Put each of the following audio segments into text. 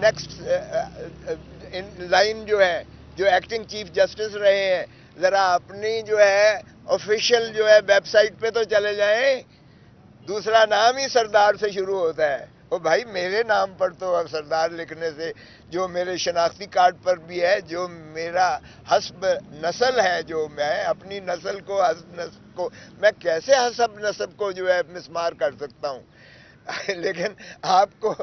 Next in line جو ہے جو ایکٹنگ چیف جسٹس رہے ہیں ذرا اپنی جو ہے آفیشیل جو ہے ویب سائٹ پہ تو چلے جائیں. دوسرا نام ہی سردار سے شروع ہوتا ہے. او بھائی میرے نام پر تو سردار لکھنے سے جو میرے شناختی کارڈ پر بھی ہے جو میرا حسب نسل ہے جو میں اپنی نسل کو حسب نسل کو میں کیسے حسب نسب کو جو ہے مسمار کر سکتا ہوں. لیکن آپ کو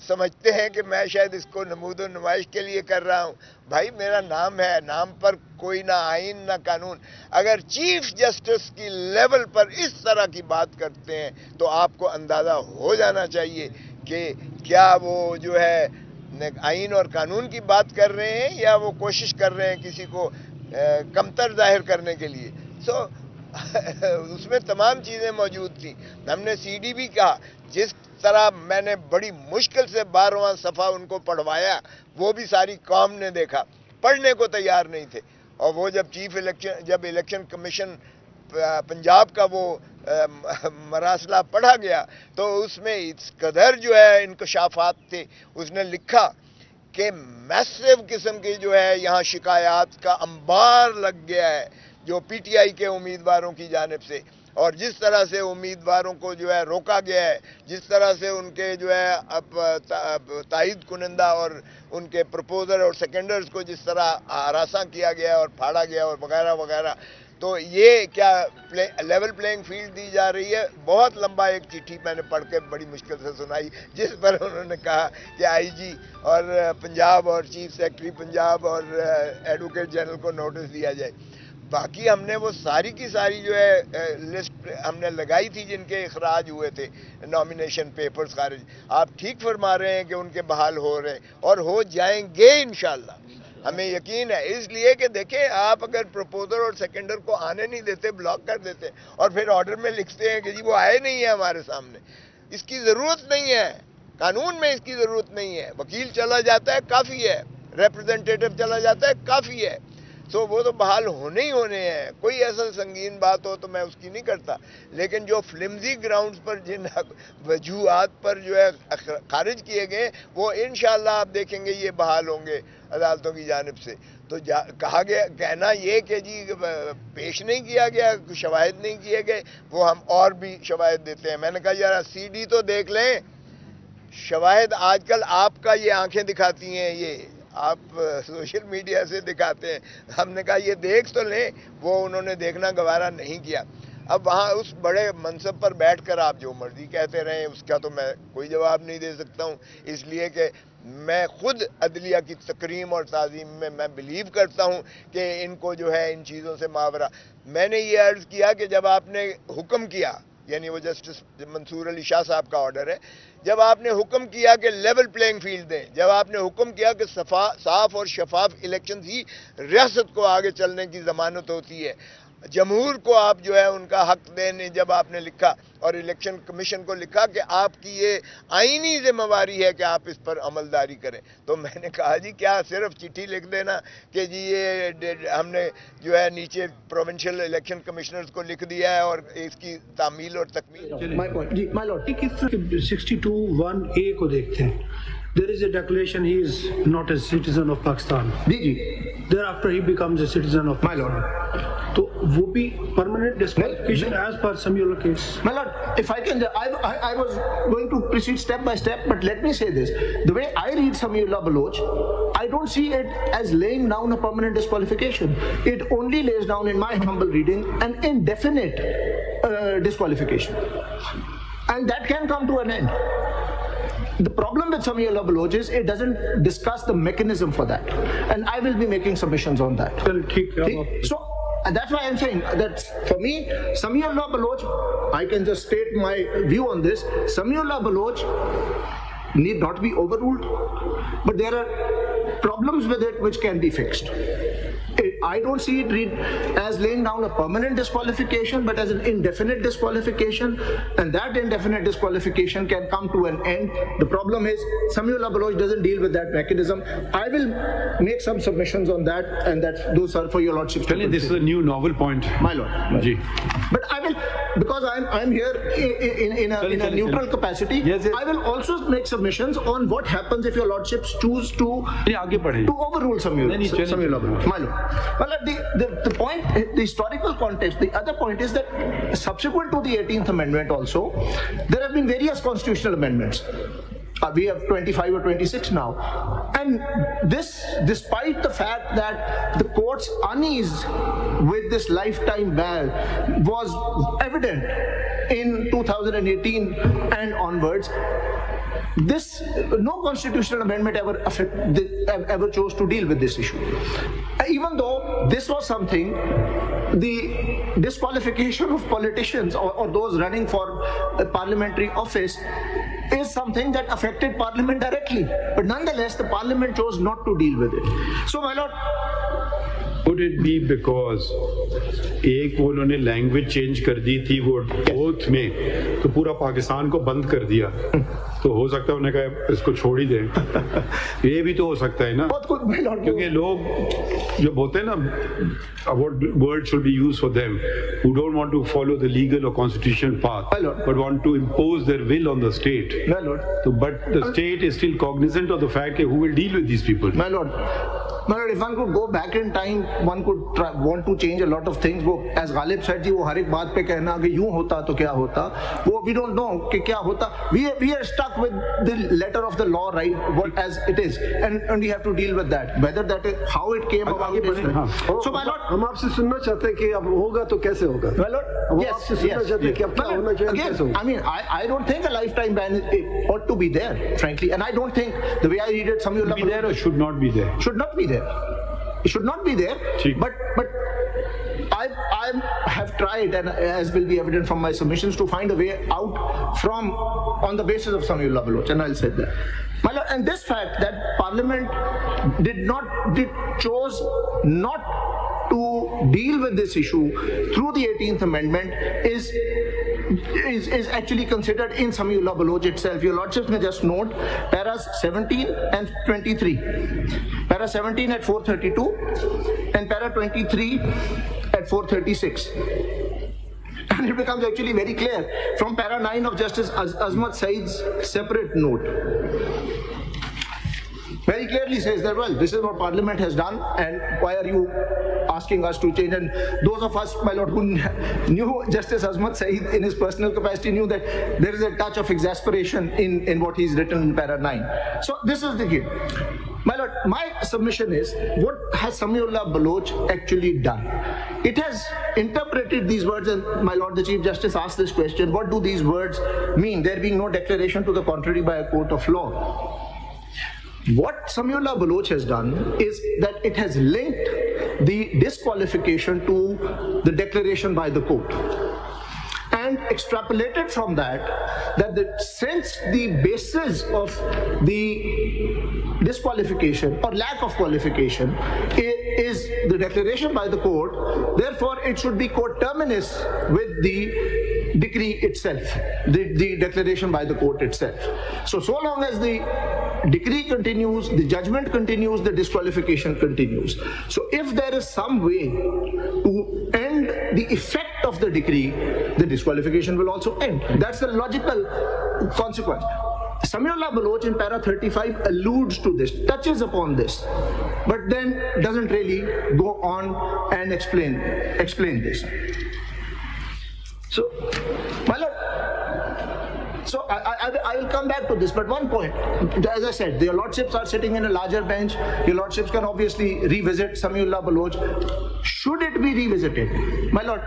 سمجھتے ہیں کہ میں شاید اس کو نمود و نمائش کے لیے کر رہا ہوں. بھائی میرا نام ہے, نام پر کوئی نہ آئین نہ قانون. اگر چیف جسٹس کی لیول پر اس طرح کی بات کرتے ہیں تو آپ کو اندازہ ہو جانا چاہیے کہ کیا وہ جو ہے آئین اور قانون کی بات کر رہے ہیں یا وہ کوشش کر رہے ہیں کسی کو کمتر ظاہر کرنے کے لیے. اس میں تمام چیزیں موجود تھیں. ہم نے سی ڈی بھی کہا, جس طرح میں نے بڑی مشکل سے 12واں صفحہ ان کو پڑھوایا وہ بھی ساری قوم نے دیکھا, پڑھنے کو تیار نہیں تھے. اور وہ جب الیکشن کمیشن پنجاب کا وہ مراسلہ پڑھا گیا تو اس میں اس قدر جو ہے انکشافات تھے. اس نے لکھا کہ میسو قسم کی جو ہے یہاں شکایات کا انبار لگ گیا ہے جو پی ٹی آئی کے امیدواروں کی جانب سے, اور جس طرح سے امیدواروں کو جو ہے روکا گیا ہے, جس طرح سے ان کے جو ہے تائید کنندہ اور ان کے پرپوزر اور سیکنڈرز کو جس طرح ہراساں کیا گیا اور پھاڑا گیا اور وغیرہ وغیرہ. تو یہ کیا لیول پلینگ فیلڈ دی جا رہی ہے. بہت لمبا ایک چٹھی میں نے پڑھ کے بڑی مشکل سے سنائی جس پر انہوں نے کہا کہ آئی جی اور پنجاب اور چیف سیکرٹری پنجاب اور ایڈوکیٹ جنرل کو نوٹس دیا جائے. باقی ہم نے وہ ساری کی ساری جو ہے لسٹ ہم نے لگائی تھی جن کے اخراج ہوئے تھے, نامینیشن پیپرز خارج. آپ ٹھیک فرما رہے ہیں کہ ان کے بحال ہو رہے ہیں اور ہو جائیں گے انشاءاللہ, ہمیں یقین ہے. اس لیے کہ دیکھیں آپ اگر پروپوزر اور سیکنڈر کو آنے نہیں دیتے, بلاک کر دیتے اور پھر آرڈر میں لکھتے ہیں کہ جی وہ آئے نہیں ہیں ہمارے سامنے, اس کی ضرورت نہیں ہے. قانون میں اس کی ضرورت نہیں ہے. وکیل چلا جاتا ہے کافی ہے, ریپرزنٹیٹو چلا جاتا ہے کافی ہے. وہ تو بحال ہونے ہی ہونے ہیں. کوئی ایسا سنگین بات ہو تو میں اس کی نہیں کرتا, لیکن جو فلمزی گراؤنڈز پر جن وجوہات پر جو ہے خارج کیے گئے وہ انشاءاللہ آپ دیکھیں گے یہ بحال ہوں گے عدالتوں کی جانب سے. تو کہا گیا کہنا یہ کہ جی پیش نہیں کیا گیا, شواہد نہیں کیے گئے, وہ ہم اور بھی شواہد دیتے ہیں. میں نے کہا یار سی ڈی تو دیکھ لیں, شواہد آج کل آپ کا یہ آنکھیں دکھاتی ہیں, یہ آپ سوشل میڈیا سے دکھاتے ہیں. ہم نے کہا یہ دیکھ تو لیں, وہ انہوں نے دیکھنا گوارا نہیں کیا. اب وہاں اس بڑے منصب پر بیٹھ کر آپ جو مرضی کہتے رہیں, اس کا تو میں کوئی جواب نہیں دے سکتا ہوں, اس لیے کہ میں خود عدلیہ کی تکریم اور تعظیم میں میں بلیو کرتا ہوں کہ ان کو جو ہے ان چیزوں سے ماورا. میں نے یہ عرض کیا کہ جب آپ نے حکم کیا, یعنی وہ جسٹس منصور علی شاہ صاحب کا آرڈر ہے, جب آپ نے حکم کیا کہ لیول پلینگ فیلڈ دیں, جب آپ نے حکم کیا کہ صاف اور شفاف الیکشن ہی ریاست کو آگے چلنے کی ضمانت ہوتی ہے, جمہور کو آپ جو ہے ان کا حق دینے, جب آپ نے لکھا اور الیکشن کمیشن کو لکھا کہ آپ کی یہ آئینی ذمہ داری ہے کہ آپ اس پر عملداری کریں, تو میں نے کہا جی کیا صرف چٹھی لکھ دینا کہ جی یہ ہم نے جو ہے نیچے پروونشل الیکشن کمشنرز کو لکھ دیا ہے اور اس کی تعمیل اور تکمیل. مائی لارڈ 62(1)(a) کو دیکھتے ہیں. There is a declaration he is not a citizen of Pakistan. G Thereafter he becomes a citizen of Pakistan. My lord. تو وہ بھی permanent disqualification as per SAMAA case. My lord, if I can, I was going to proceed step by step, but let me say this. The way I read Samiullah Baloch, I don't see it as laying down a permanent disqualification. It only lays down, in my humble reading, an indefinite disqualification. And that can come to an end. The problem with Samiullah Baloch is it doesn't discuss the mechanism for that. And I will be making submissions on that. So, and that's why I'm saying that for me, Samiullah Baloch, I can just state my view on this. Samiullah Baloch need not be overruled, but there are problems with it which can be fixed. I don't see it as laying down a permanent disqualification, but as an indefinite disqualification, and that indefinite disqualification can come to an end. The problem is Samiullah Baloch doesn't deal with that mechanism. I will make some submissions on that, and those are for your lordship. This is a new novel point. My lord. Ji. But I will, because I'm here in a neutral capacity, I will also make submissions on what happens if your lordships choose to overrule Sameullah Baloch. My lord. Well, the point, the historical context, the other point is that subsequent to the 18th Amendment also, there have been various constitutional amendments. We have 25 or 26 now. And this, despite the fact that the court's unease with this lifetime ban was evident in 2018 and onwards, no constitutional amendment ever chose to deal with this issue. Even though this was something, the disqualification of politicians or those running for a parliamentary office is something that affected Parliament directly. But nonetheless, the Parliament chose not to deal with it. So, my lord, Could it be because एक वो उन्होंने language change कर दी थी वो oath में, तो पूरा पाकिस्तान को बंद कर दिया, तो हो सकता है उन्होंने कहा इसको छोड़ ही दें। ये भी तो हो सकता है ना, क्योंकि लोग जो बोलते हैं ना, what word should be used for them who don't want to follow the legal or constitutional path but want to impose their will on the state. So, but the state is still cognizant of the fact that who will deal with these people. My lord, if one could go back in time, one could want to change a lot of things. वो as Ghalib said जी, वो हर एक बात पे कहना कि यूं होता तो क्या होता, वो we don't know कि क्या होता. We are stuck with the letter of the law, right? What as it is, and we have to deal with that. Whether that is how it came about. So my lord, हम आपसे सुनना चाहते हैं कि अब होगा तो कैसे होगा. My lord, yes. Again, I mean, I don't think a lifetime ban ought to be there, frankly, and I don't think the way I read it, Sameullah be there or should not be there. Should not be there. It should not be there. But I have tried, and as will be evident from my submissions, to find a way out from on the basis of Sameullah Baloch, and I'll say that. My lord, and this fact that Parliament chose not to deal with this issue through the 18th Amendment is actually considered in Sameullah Baloch itself. Your lordships may just note paras 17 and 23. Para 17 at 432 and para 23 at 436. And it becomes actually very clear from para 9 of Justice Azmat Saeed's separate note. Very clearly says that, well, this is what Parliament has done, and why are you asking us to change? And those of us, my lord, who knew Justice Azmat Saeed in his personal capacity knew that there is a touch of exasperation in what he's written in para 9. So this is the key. My lord, my submission is, what has Sameullah Baloch actually done? It has interpreted these words, and my lord the Chief Justice asked this question, what do these words mean? There being no declaration to the contrary by a court of law. What Sameullah Baloch has done is that it has linked the disqualification to the declaration by the court, and extrapolated from that since the basis of the disqualification or lack of qualification is the declaration by the court, therefore it should be coterminous with the decree itself, the declaration by the court itself. So long as the decree continues, the judgment continues, the disqualification continues. So if there is some way to end the effect of the decree, the disqualification will also end. That's the logical consequence. Sameullah Baloch in para 35 alludes to this, touches upon this, but then doesn't really go on and explain this. So, my lord, so I will come back to this, but one point, as I said, your lordships are sitting in a larger bench. Your lordships can obviously revisit Sameullah Baloch. Should it be revisited? My lord,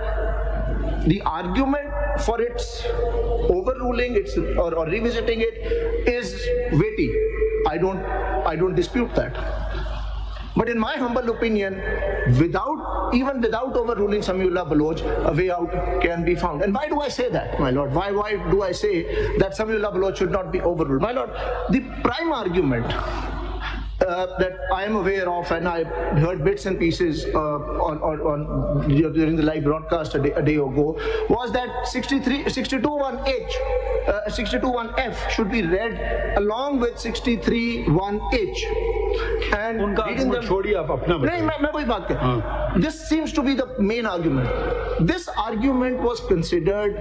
the argument for its overruling or revisiting it is weighty. I don't dispute that. But in my humble opinion, even without overruling Sameullah Baloch, a way out can be found. And why do I say that, my lord? Why do I say that Sameullah Baloch should not be overruled? My lord, the prime argument that I am aware of, and I heard bits and pieces during the live broadcast a day ago, was that 62.1F should be read along with 63.1H. And reading them, this seems to be the main argument. This argument was considered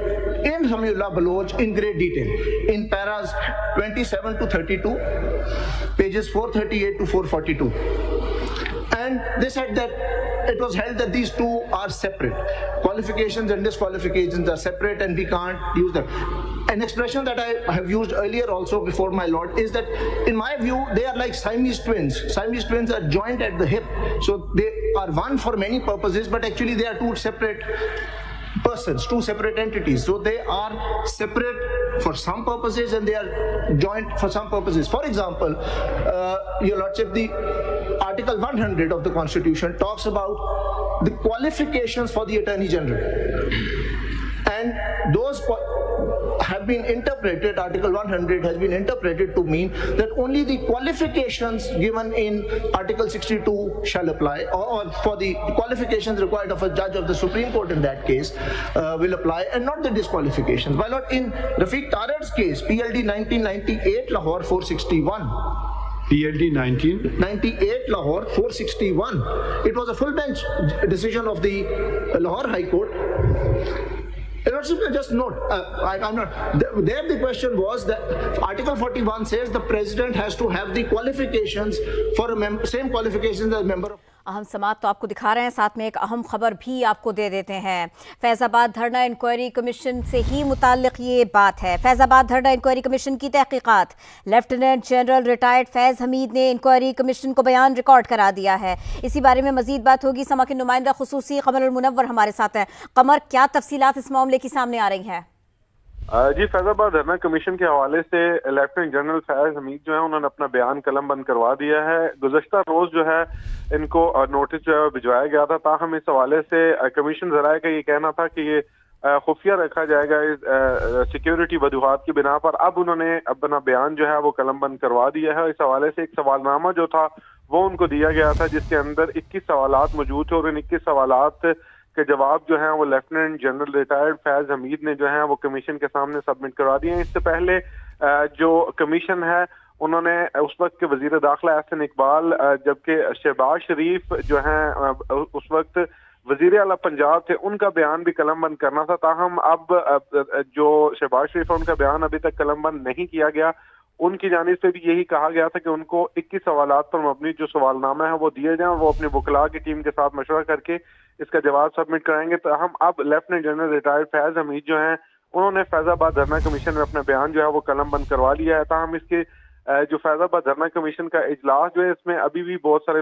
in Samiullah Baloch in great detail in paras 27 to 32, pages 438 to 442. And they said that it was held that these two are separate. Qualifications and disqualifications are separate and we can't use them. An expression that I have used earlier also before my lord is that in my view they are like Siamese twins. Siamese twins are joined at the hip. So they are one for many purposes, but actually they are two separate persons, two separate entities. So they are separate for some purposes and they are joined for some purposes. For example, Your Lordship, the Article 100 of the Constitution talks about the qualifications for the Attorney General. And those have been interpreted, Article 100 has been interpreted to mean that only the qualifications given in Article 62 shall apply, or for the qualifications required of a judge of the Supreme Court in that case will apply, and not the disqualifications. Why not in Rafiq Tarad's case, PLD 1998, Lahore 461. PLD 1998, Lahore 461. It was a full bench decision of the Lahore High Court. Just note, I'm not. There the question was that Article 41 says the President has to have the qualifications for a same qualifications as a member of. अहम समात तो आपको दिखा रहे हैं, साथ में एक अहम खबर भी आपको दे देते हैं। फैज़ाबाद धरना इंक्वायरी कमीशन से ही मुताल्लिक़ ये बात है। फैज़ाबाद धरना इंक्वायरी कमीशन की तहक़ीक़ात, लेफ्टिनेंट जनरल रिटायर्ड फैज़ हमीद ने इंक्वायरी कमीशन को बयान रिकॉर्ड करा दिया है। इसी बारे में मज़ीद बात होगी। समा के नुमाइंदा खुसूसी कमर अल मुनव्वर हमारे साथ हैं। कमर, क्या तफसीलात इस मामले की सामने आ रही हैं? जी, फैज़ाबाद धरना कमीशन के हवाले से लेफ्टिनेंट जनरल फैज हमीद जो है उन्होंने अपना बयान कलम बंद करवा दिया है। गुज़श्ता रोज जो है इनको नोटिस जो है भिजवाया गया था। ताहम इस हवाले से कमीशन ज़राए का ये कहना था कि ये खुफिया रखा जाएगा इस सिक्योरिटी वजूहात की बिना पर। अब उन्होंने अपना बयान जो है वो कलम बंद करवा दिया है। इस हवाले से एक सवालनामा जो था वो उनको दिया गया था, जिसके अंदर 21 सवालात मौजूद थे और इन 21 सवालात के जवाब जो हैं वो lieutenant general retired Faiz Hamid ने जो है वो कमीशन के सामने सबमिट करवा दिए हैं। इससे पहले जो कमीशन है उन्होंने उस वक्त के वजीर दाखिला एहसन इकबाल, जबकि शहबाज शरीफ जो हैं उस वक्त वजीर आला पंजाब थे, उनका बयान भी कलमबंद करना था। ताहम अब जो शहबाज शरीफ है उनका बयान अभी तक कलमबंद नहीं किया गया। उनकी जानिब से भी यही कहा गया था कि उनको 21 सवालात पर मबनी जो सवालनामा है वो दिए जाएं, वो अपने वकला की टीम के साथ मशवरा करके इसका जवाब सबमिट कराएंगे। तो हम अब lieutenant general retired Faiz Hamid जो हैं उन्होंने फैज़ाबाद धरना कमीशन में अपना बयान जो है वो कलम बंद करवा लिया है। ताहम इसके जो फैज़ाबाद धरना कमीशन का इजलास जो है इसमें अभी भी बहुत सारे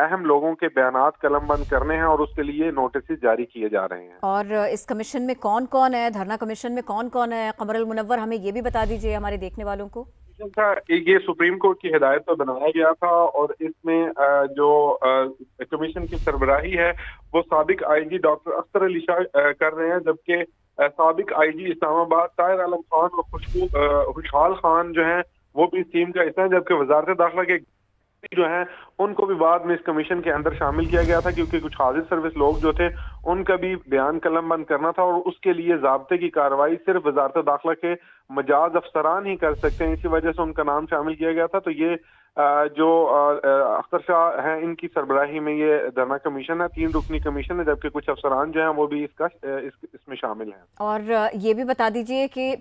अहम लोगों के बयानात कलम बंद करने हैं और उसके लिए नोटिस जारी किए जा रहे हैं। और इस कमीशन में कौन कौन है, धरना कमीशन में कौन कौन है? कमर अल मुनव्वर हमें ये भी बता दीजिए हमारे देखने वालों को। ये सुप्रीम कोर्ट की हिदायत पर बनाया गया था और इसमें जो कमीशन की सरबराही है वो साबिक आईजी डॉक्टर अख्तर अली शाह कर रहे हैं, जबकि साबिक आईजी इस्लामाबाद ताहिर आलम खान और खुशहाल खान जो हैं वो भी इस टीम का हिस्सा है। जबकि वजारत दाखिला के जो हैं उनको भी बाद में इस कमीशन के अंदर शामिल किया गया था, क्योंकि कुछ हाजिर सर्विस लोग जो थे उनका भी बयान कलम बंद करना था और उसके लिए ज़ाब्ते की कार्रवाई सिर्फ वजारत दाखिला के मजाज अफसरान ही कर सकते हैं। इसी वजह से उनका नाम शामिल किया गया था। तो ये जो अख्तर शाह हैं इनकी सरबराही में ये धरना कमीशन है, 3 रुकनी कमीशन है, जबकि कुछ अफसरान जो हैं वो भी इसमें शामिल हैं। और ये भी बता दीजिए कि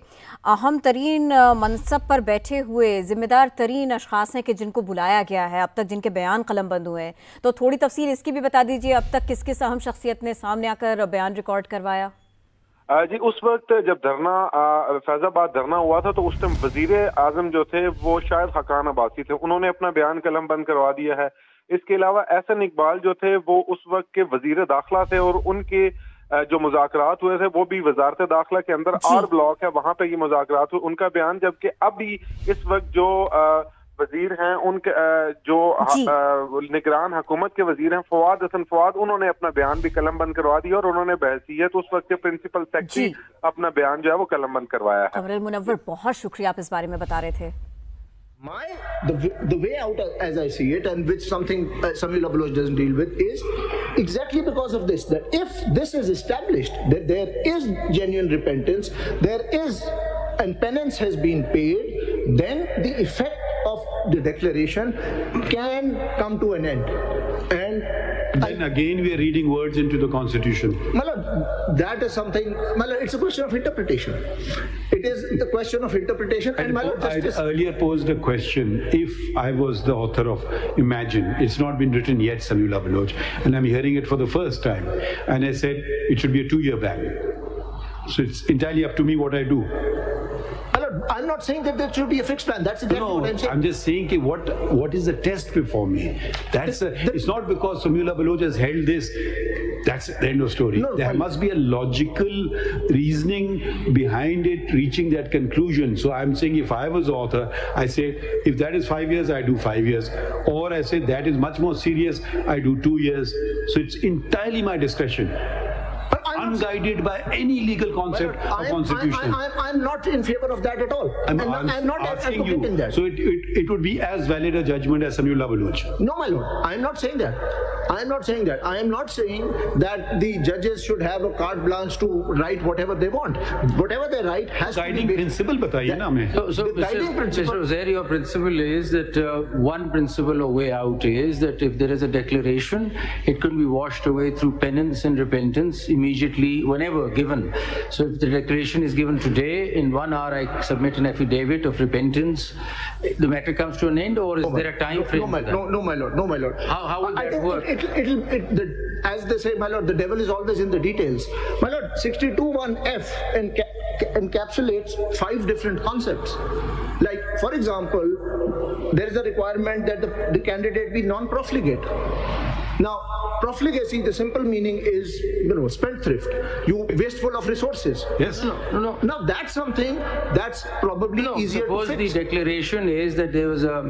अहम तरीन मनसब पर बैठे हुए जिम्मेदार तरीन अशखास हैं कि जिनको बुलाया गया है, अब तक जिनके बयान कलम बंद हुए हैं, तो थोड़ी तफसील इसकी भी बता दीजिए। अब तक किस किस अहम शख्सियत ने सामने आकर बयान रिकॉर्ड करवाया? जी, उस वक्त जब धरना फैज़ाबाद धरना हुआ था तो उस टाइम वजीर आजम जो थे वो शायद हकान अब्बासी थे, उन्होंने अपना बयान कलम बंद करवा दिया है। इसके अलावा एहसन इकबाल जो थे वो उस वक्त के वजीर दाखिला थे और उनके जो मुज़ाकरात हुए थे वो भी वजारत दाखिला के अंदर आर ब्लॉक है वहां पे ये मुज़ाकरात हुए, उनका बयान। जबकि अभी इस वक्त जो वजीर हैं उनके जो निगरान हुकूमत के वजीर हैं फवाद हसन फवाद, उन्होंने अपना बयान भी कलम बंद करवा दिया और उन्होंने बहसीयत उस वक्त के प्रिंसिपल सेक्रेटरी अपना बयान जो है वो कलम बंद करवाया है। कमर अल मुनव्वर, बहुत शुक्रिया, आप इस बारे में बता रहे थे। The way out, as I see it, and which something Samiullah Baloch doesn't deal with, is exactly because of this, that if this is established, that there is genuine repentance, there is, and penance has been paid, then the effect of the declaration can come to an end. And Then again we are reading words into the constitution. My lord, that is something, my lord, it's a question of interpretation. It is the question of interpretation. And my lord, I earlier posed a question. If I was the author of Imagine, it's not been written yet, Samiullah Baloch, and I'm hearing it for the first time, and I said it should be a 2-year ban. So it's entirely up to me what I do. I'm not saying that there should be a fixed plan. That's exactly what I'm saying. I'm just saying what is the test before me? It's not because Samiullah Baloch has held this. That's the end of story. No, there must be a logical reasoning behind it, reaching that conclusion. So I'm saying if I was the author, I say if that is 5 years, I do 5 years. Or I say that is much more serious, I do 2 years. So it's entirely my discretion. Unguided by any legal concept or constitution. I'm not in favor of that at all. I'm not asking you. That. So it would be as valid a judgment as Samiullah Baloch. No, my lord. I'm not saying that. I'm not saying that. I am not saying that the judges should have a carte blanche to write whatever they want. Whatever they write has to be guiding principle. Bataiye na hame. So Mr. Uzair, your principle is that one principle or way out is that if there is a declaration, it could be washed away through penance and repentance immediately, whenever given. So if the declaration is given today, in 1 hour I submit an affidavit of repentance, the matter comes to an end, or is there a time frame? No, my lord. No, my lord. How will that work? As they say, my lord, the devil is always in the details. My lord, 62(1)(f encapsulates 5 different concepts. Like, for example, there is a requirement that the candidate be non-profligate. Now, profligacy, the simple meaning is, spendthrift. You wasteful of resources. Yes. No. Now, that's something that's probably easier to fix. Suppose the declaration is that there was a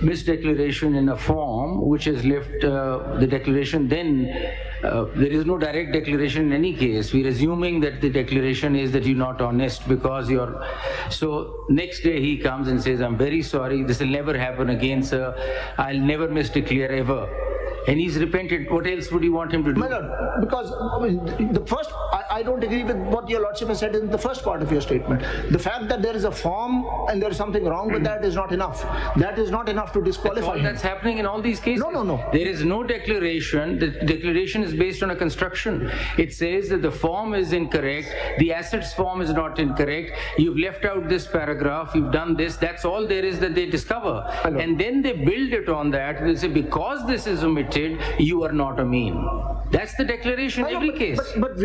misdeclaration in a form which has left the declaration, then there is no direct declaration in any case. We're assuming that the declaration is that you're not honest because you're... So next day he comes and says, I'm very sorry, this will never happen again, sir. I'll never misdeclare ever. And he's repented. What else would you want him to do? My lord, because the first, I don't agree with what your lordship has said in the first part of your statement. The fact that there is a form and there is something wrong with that is not enough. That is not enough to disqualify him. That's happening in all these cases. No. There is no declaration. The declaration is based on a construction. It says that the form is incorrect. The assets form is not incorrect. You've left out this paragraph. You've done this. That's all there is that they discover. And then they build it on that. They say, because this is omitted, you are not a mean. That's the declaration in every case. But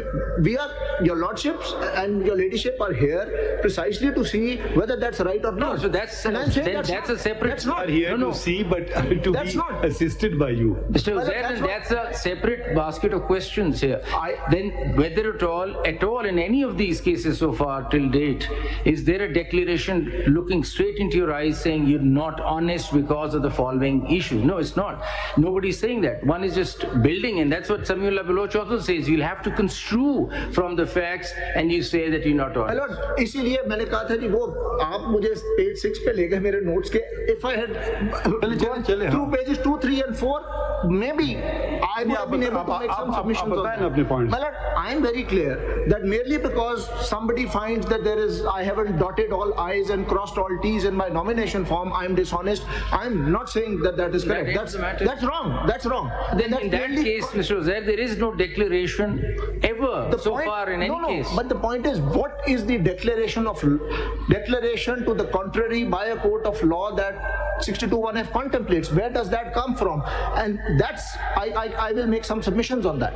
we are, your lordships and your ladyship are here precisely to see whether that's right or not. No, so that's a separate. That's not here to see, but to be assisted by you. Mr. Uzair, that's a separate basket of questions here. Then whether at all in any of these cases so far till date, is there a declaration looking straight into your eyes saying you're not honest because of the following issues? No, it's not. Nobody's saying that. One is just building, and that's what Samiullah Baloch also says. You'll have to construe from the facts, and you say that you're not honest. My lord, इसीलिए मैंने कहा था कि वो आप मुझे page 6 पे ले गए मेरे notes के. If I had gone through pages 2, 3, and 4, maybe I would have been able to make some submissions on that. My lord, I am very clear that merely because somebody finds that I haven't dotted all I's and crossed all T's in my nomination form, I am dishonest. I am not saying that is correct. That's wrong. That's wrong. Then in that case, Mr. Uzair, there is no declaration ever so far in any case. But the point is, what is the declaration to the contrary by a court of law that 62(1)(f) contemplates? Where does that come from? And that's, I will make some submissions on that.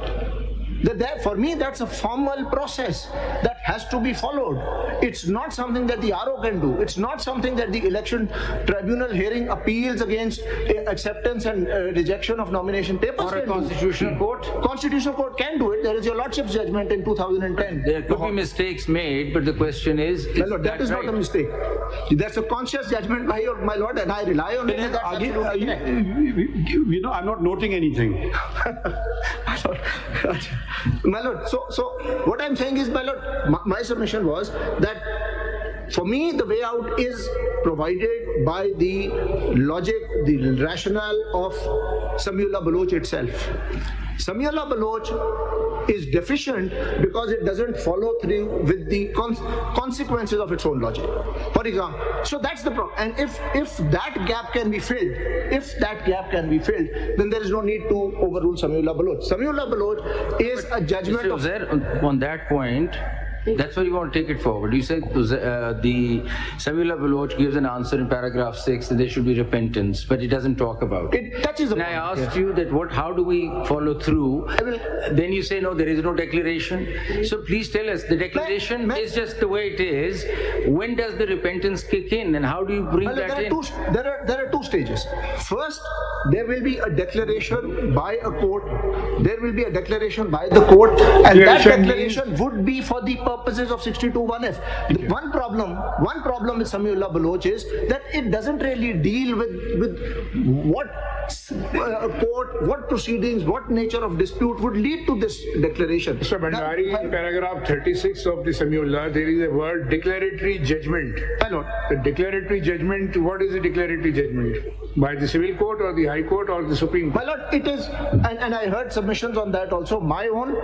For me, that's a formal process that has to be followed. It's not something that the RO can do. It's not something that the election tribunal hearing appeals against acceptance and rejection of nomination papers. Or a constitutional court. Constitutional court can do it. There is your lordship's judgment in 2010. There could be mistakes made, but the question is my lord, that is not a mistake. That's a conscious judgment by my lord, and I rely on it. I'm not noting anything. My lord, so what I'm saying is, my lord, my submission was that for me the way out is provided by the logic, the rationale of Samiullah Baloch itself. Samiullah Baloch is deficient because it doesn't follow through with the consequences of its own logic. For example, so that's the problem. And if that gap can be filled, then there is no need to overrule Samiullah Baloch. Samiullah Baloch is a judgment of... On that point, that's where you want to take it forward. You said the Samiullah Baloch gives an answer in paragraph 6 that there should be repentance, but it doesn't talk about it. It touches upon. And I asked you that how do we follow through? Then you say no, there is no declaration. So please tell us, the declaration is just the way it is. When does the repentance kick in, and how do you bring that in? There are two stages. First, there will be a declaration by a court. There will be a declaration by the court, and that declaration would be for the purposes of 62(1)(f). One problem with Samiullah Baloch is that it doesn't really deal with what court, what proceedings, what nature of dispute would lead to this declaration. Mr. Bhandari, in paragraph 36 of the Samiullah, there is a word declaratory judgment. The declaratory judgment, what is the declaratory judgment? By the civil court or the high court or the Supreme Court? My lord, it is, and I heard submissions on that also, my own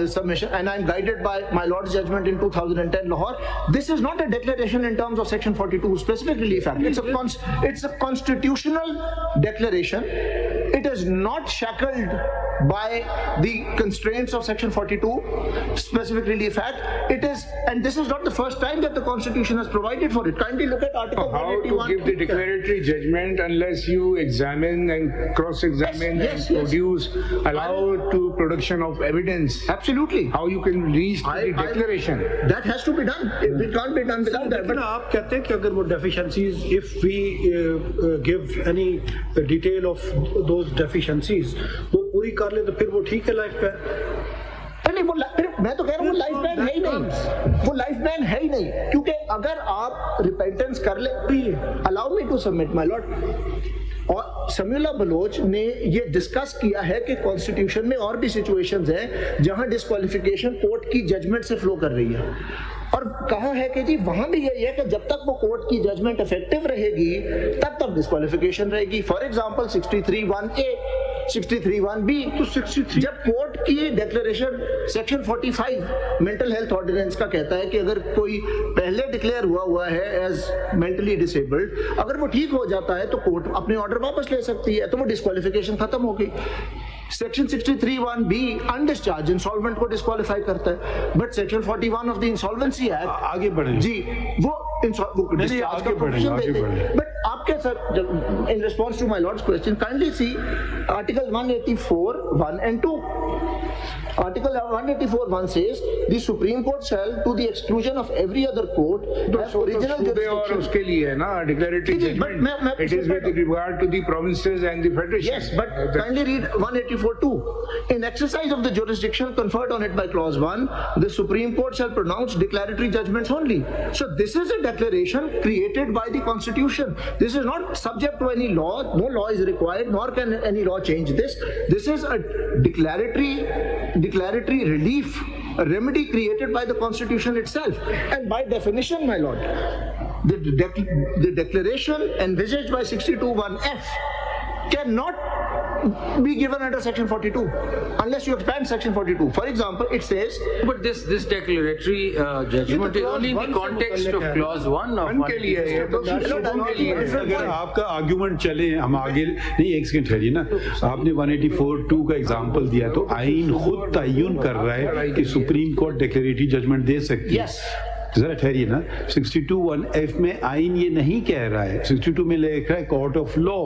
submission, and I'm guided by my lord's judgment in 2010 Lahore. This is not a declaration in terms of section 42 specific relief act. It's a constitutional declaration. It is not shackled by the constraints of section 42 specific relief act. It is, and this is not the first time that the constitution has provided for it. Kindly look at article 181. How to give the declaratory judgment unless you examine and cross-examine and produce, allow to production of evidence? Absolutely. How you can reach the declaration? That has to be done. It can't be done without that. But आप कहते हैं कि अगर वो deficiencies, if we give any detail of those deficiencies, वो पूरी कर ले तो फिर वो ठीक है लाइफ पे? नहीं, वो मैं तो कह रहा हूँ वो लाइफ बैन है ही नहीं, वो लाइफ बैन है ही नहीं, क्योंकि अगर आप रिपेंटेंस कर ले, allow me to submit my lord. और समीउल्लाह बलोच ने ये डिस्कस किया है कि कॉन्स्टिट्यूशन में और भी सिचुएशंस हैं जहां डिस्क्वालिफिकेशन कोर्ट की जजमेंट से फ्लो कर रही है, और कहा है कि जी वहां भी यही है कि जब तक वो कोर्ट की जजमेंट इफेक्टिव रहेगी तब तक डिस्क्वालिफिकेशन रहेगी। फॉर एग्जांपल 63(1)(a), 63(1)(b, तो 63 जब कोर्ट की declaration section 45 mental health ordinance का कहता है कि अगर कोई पहले डिक्लेयर हुआ है एज मेंटली डिसेबल्ड, अगर वो ठीक हो जाता है तो कोर्ट अपने ऑर्डर वापस ले सकती है, तो वो डिस्क्वालिफिकेशन खत्म हो गई। सेक्शन 63(1)(b अनडिस्चार्ज इंसॉल्वेंट को डिस्क्वालीफाई करता है, but section 41 of the insolvency act आगे बढ़े जी वो डिस्चार्ज का प्रोविजन देते हैं। बट आपके sir in response to my lord's question kindly see article 184(1) and 2. Article 184(1) says the Supreme Court shall, to the exclusion of every other court, have original jurisdiction. उसके लिए है ना declaratory judgment. It is with regard to the provinces and the federation. Yes, but kindly read 184(2). In exercise of the jurisdiction conferred on it by clause 1, the Supreme Court shall pronounce declaratory judgments only. So this is a declaration created by the Constitution. This is not subject to any law. No law is required, nor can any law change this. This is a declaratory relief, a remedy created by the Constitution itself. And by definition, my lord, the declaration envisaged by 62(1)(f) cannot be given under section 42 unless you expand section 42. For example, it says, but this declaratory judgment is only in the context of clause 1 of 1 के लिए है, तो अगर आपका argument चले, हम आगे नहीं, एक सेकंड ठहरिए ना, आपने 184(2) का एग्जांपल दिया, तो आइन खुद तयन कर रहा है कि सुप्रीम कोर्ट डिक्लेरेटरी जजमेंट दे सकती है। जरा ठहरिए ना, 62(1)(f) में आइन ये नहीं कह रहा है, 62 में लिख रहा है कोर्ट ऑफ लॉ,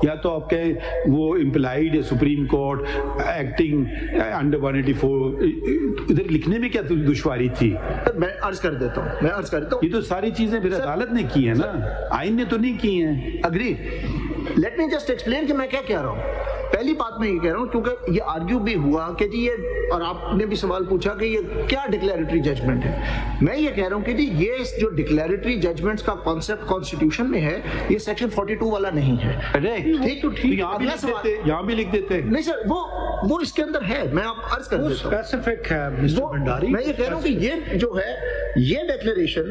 या तो आप कहें वो इम्प्लाइड है सुप्रीम कोर्ट एक्टिंग अंडर 184। इधर लिखने में क्या दुश्वारी थी? मैं अर्ज कर देता हूँ, ये तो सारी चीजें फिर अदालत ने की है ना, आइन ने तो नहीं की है। Agree. Let me just explain कि मैं क्या कह रहा हूँ। पहली बात मैं ये कह रहा हूँ, क्योंकि ये आर्ग्यू भी हुआ कि जी ये, और आपने भी सवाल पूछा कि ये क्या डिक्लेरेटरी जजमेंट है। मैं ये कह रहा हूँ कि जी ये जो डिक्लेरेटरी जजमेंट्स का कॉन्सेप्ट कॉन्स्टिट्यूशन में है, ये सेक्शन 42 वाला नहीं है। ठीक, तो ठीक, यहाँ भी लिख देते हैं। नहीं सर, वो इसके अंदर है, मैं आप अर्ज कर देता हूँ। स्पेसिफिक है मिस्टर भंडारी। मैं ये कह रहा हूँ कि ये जो है, ये डिक्लेरेशन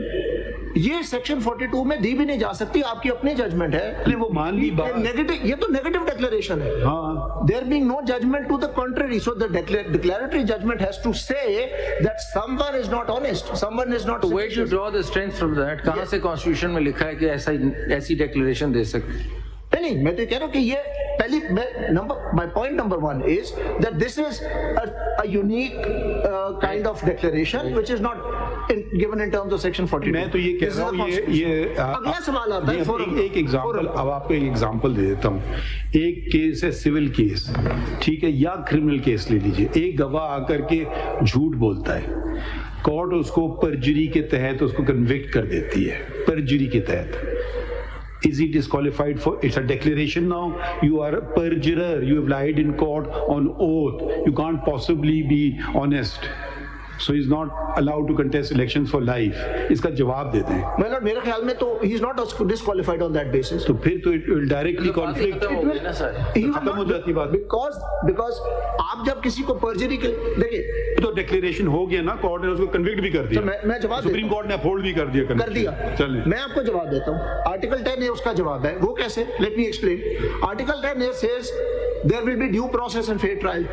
ये सेक्शन 42 में दी भी नहीं जा सकती, आपकी अपनी जजमेंट है। वो मान ली बात, नेगेटिव, ये तो नेगेटिव डिक्लेरेशन है। हाँ, there being no judgment to the contrary, so the declaratory judgment has to say that someone is not honest, someone is not. So where do you draw the strength from that? कहाँ से constitution में लिखा है कि ऐसी declaration दे सकते? नहीं, मैं तो कह रहा हूँ कि ये पहली my point number one is that this is a unique kind of declaration which is not given in terms of section 42. मैं तो ये कह रहा हूँ, ये अगला सवाल आता है। एक एग्जांपल, अब आपको एक एग्जांपल दे देता हूँ। एक केस है सिविल केस, ठीक है, या क्रिमिनल केस ले लीजिए। एक गवाह आकर के झूठ बोलता है, कोर्ट उसको परजरी के तहत उसको कन्विक्ट कर देती है, परजरी के तहत। Is he disqualified for? It's a declaration now. You are a perjurer. You have lied in court on oath. You can't possibly be honest. So he's not allowed to contest elections for life. इसका जवाब देते हैं। मतलब मेरे ख्याल में तो he is not disqualified on that basis. तो फिर तो it will directly conflict. खत्म हो जाती बात। Because आप जब किसी को परजरी के देखिए तो डिक्लेरेशन हो गया ना, कोर्ट ने उसको कन्विक्ट भी कर दिया। तो मैं जवाब सुप्रीम कोर्ट ने अपहोल्ड भी कर दिया। चलिए मैं आपको जवाब देता हूँ। आर्टिकल 10A उसका जवाब है। वो कैसे? Let me explain. Article 10A says there will be due process and fair trial.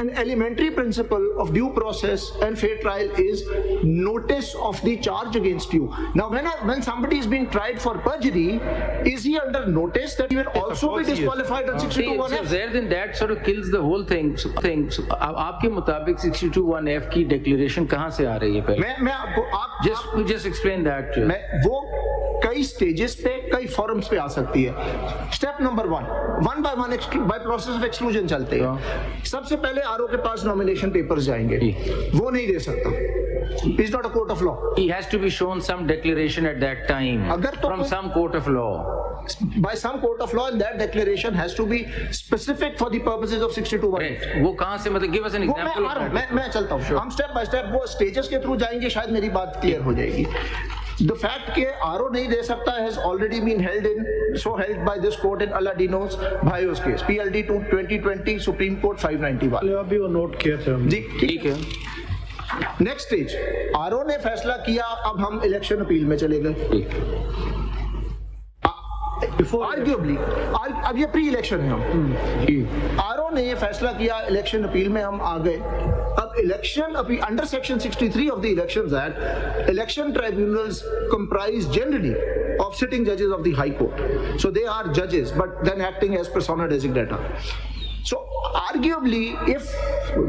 An elementary principle of due process and fair trial is notice of the charge against you. Now, when somebody is being tried for perjury, is he under notice that he will also be disqualified on 62(1)(f)? There, then that sort of kills the whole thing. आपके मुताबिक 62(1)(f) की declaration कहाँ से आ रही है पहले? मैं आपको just explain that. वो कई स्टेजेस पे, कई फॉर्म्स पे आ सकती है। Step number 1 by one by process of exclusion चलते हैं। सबसे पहले आरओ के पास नॉमिनेशन पेपर्स जाएंगे, वो नहीं दे सकता। It's not a court of law. He has to be shown some declaration at that time from some court of law. By some court of law, and that declaration has to be specific for the purposes of 62(1)(f). वो कहाँ से, मतलब give us an example. मैं चलता हूँ, हम step by step वो stages के थ्रू जाएंगे, शायद मेरी बात क्लियर हो जाएगी। The fact के आरओ नहीं दे सकता has already been held by this court in Aladino's Bhaios case, PLD 2020, Supreme Court 591। अभी वो नोट किया था जी, ठीक है। नेक्स्ट स्टेज, आरओ ने फैसला किया, अब हम इलेक्शन अपील में चले गए। आर्ग्यूबली अब ये प्री इलेक्शन है, हम आरओ ने ये फैसला किया, इलेक्शन अपील में हम आ गए। अब election appeal under section 63 of the Elections Act, election tribunals comprise generally of sitting judges of the High Court. So they are judges, but then acting as persona designata. So arguably, if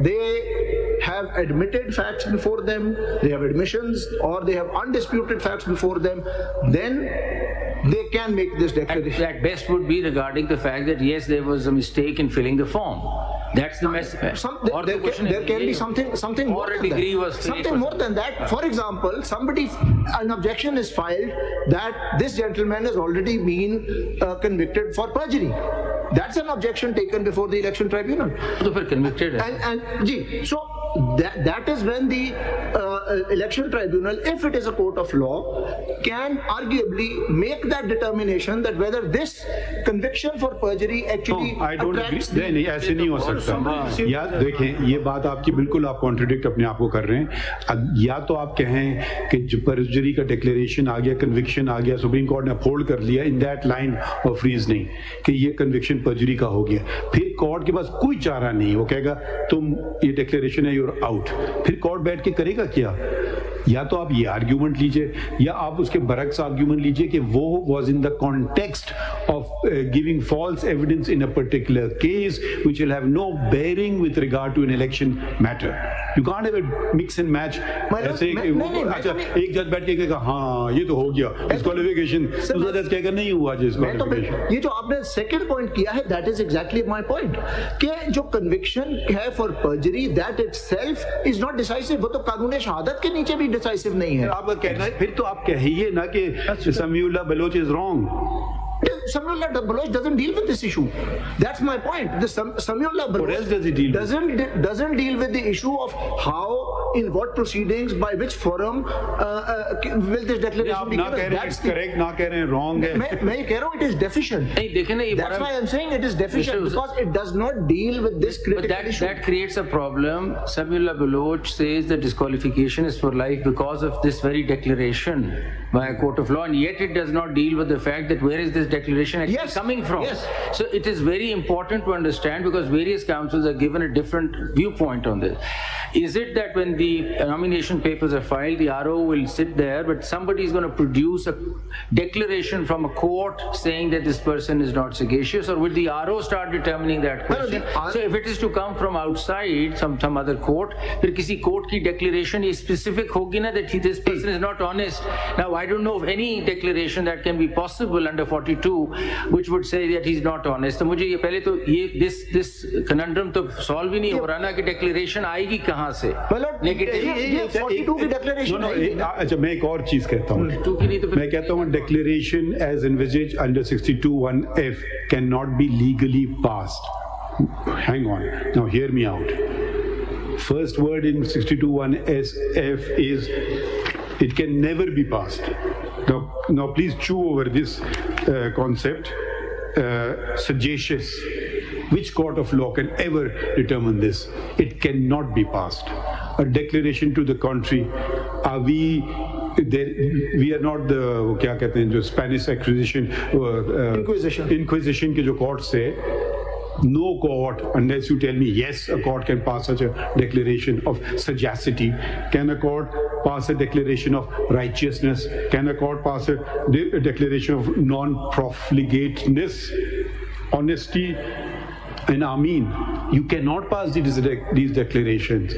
they have admitted facts before them, they have admissions, or they have undisputed facts before them, then they can make this declaration. At best would be regarding the fact that yes, there was a mistake in filling the form. That's the message. There can be something more than that. Something more than that. For example, an objection is filed that this gentleman has already been convicted for perjury. That's an objection taken before the election tribunal. So convicted. So that is when the election tribunal, if it is a court of law, can arguably make that determination that whether this conviction for perjury actually attracts. नहीं, ऐसे नहीं हो सकता। या देखें, ये बात आपकी बिल्कुल आप कॉन्ट्रडिक्ट अपने आप को कर रहे हैं। या तो आप कहें कि जो परजुरी का डिक्लेरेशन आ गया, कन्विक्शन आ गया, सुप्रीम कोर्ट ने अपहोल्ड कर लिया, in that line of reasoning कि ये कन्विक्शन परजुरी का हो गया, फिर कोर्ट के पास कोई चारा नहीं, वो कहेगा तुम ये डिक्लेरेशन है, यूर आउट। फिर कोर्ट बैठ के करेगा क्या? या तो आप ये आर्ग्यूमेंट लीजिए, या आप उसके बरक्स आर्ग्यूमेंट लीजिए कि वो was in the context of giving false evidence in a particular case which will have no bearing with regard to an election matter. You can't have a mix and match. ऐसे अच्छा एक जज बैठ के कहेगा हाँ ये तो हो गया डिस्क्वालिफिकेशन, दूसरा जज कहेगा नहीं हुआ डिस्क्वालिफिकेशन। ये जो आपने सेकंड पॉइंट किया है, that is exactly my point कि जो कन्विक्शन है for पर्जरी, that itself is not decisive. वो तो कानून शहादत के नीचे भी डिसाइसिव नहीं है। आपका कहना है, फिर तो आप कहिए ना कि Samiullah Baloch is wrong. Samiullah Baloch doesn't deal with this issue. That's my point. Samiullah Baloch what else does he deal doesn't deal with the issue of how, in what proceedings, by which forum will this declaration be given. That's correct, ना कह रहे हैं wrong है। मैं ये कह रहा हूँ it is deficient. नहीं देखें ना, that's why I'm saying it is deficient because it does not deal with this critical issue. That creates a problem. Samiullah Baloch says that disqualification is for life because of this very declaration. by a court of law, and yet it does not deal with the fact that where is this declaration actually coming from. Yes. So it is very important to understand, because various councils are given a different viewpoint on this. Is it that when the nomination papers are filed, the RO will sit there, but somebody is going to produce a declaration from a court saying that this person is not sagacious, or will the RO start determining that question? So if it is to come from outside, some other court, फिर किसी court की declaration ये specific होगी ना that this person is not honest. Now I don't know of any declaration that can be possible under 42 which would say that he's not honest. तो मुझे ये पहले तो ये this conundrum तो solve ही नहीं हो रहा ना कि declaration आएगी कहाँ से? ये 42 की declaration है। अच्छा मैं एक और चीज कहता हूँ, मैं कहता हूँ declaration as envisaged under 62(1)(f) cannot be legally passed. Hang on, now hear me out. First word in 62(1)(f) is it can never be passed. Now please chew over this concept. Sagacious. Which court of law can ever determine this? It cannot be passed. A declaration to the contrary. We are not the क्या कहते हैं जो Spanish Inquisition के जो court से. No court, unless you tell me yes, a court can pass such a declaration of sagacity. Can a court pass a declaration of righteousness? Can a court pass a declaration of non-profligateness, honesty, and Ameen? You cannot pass these declarations.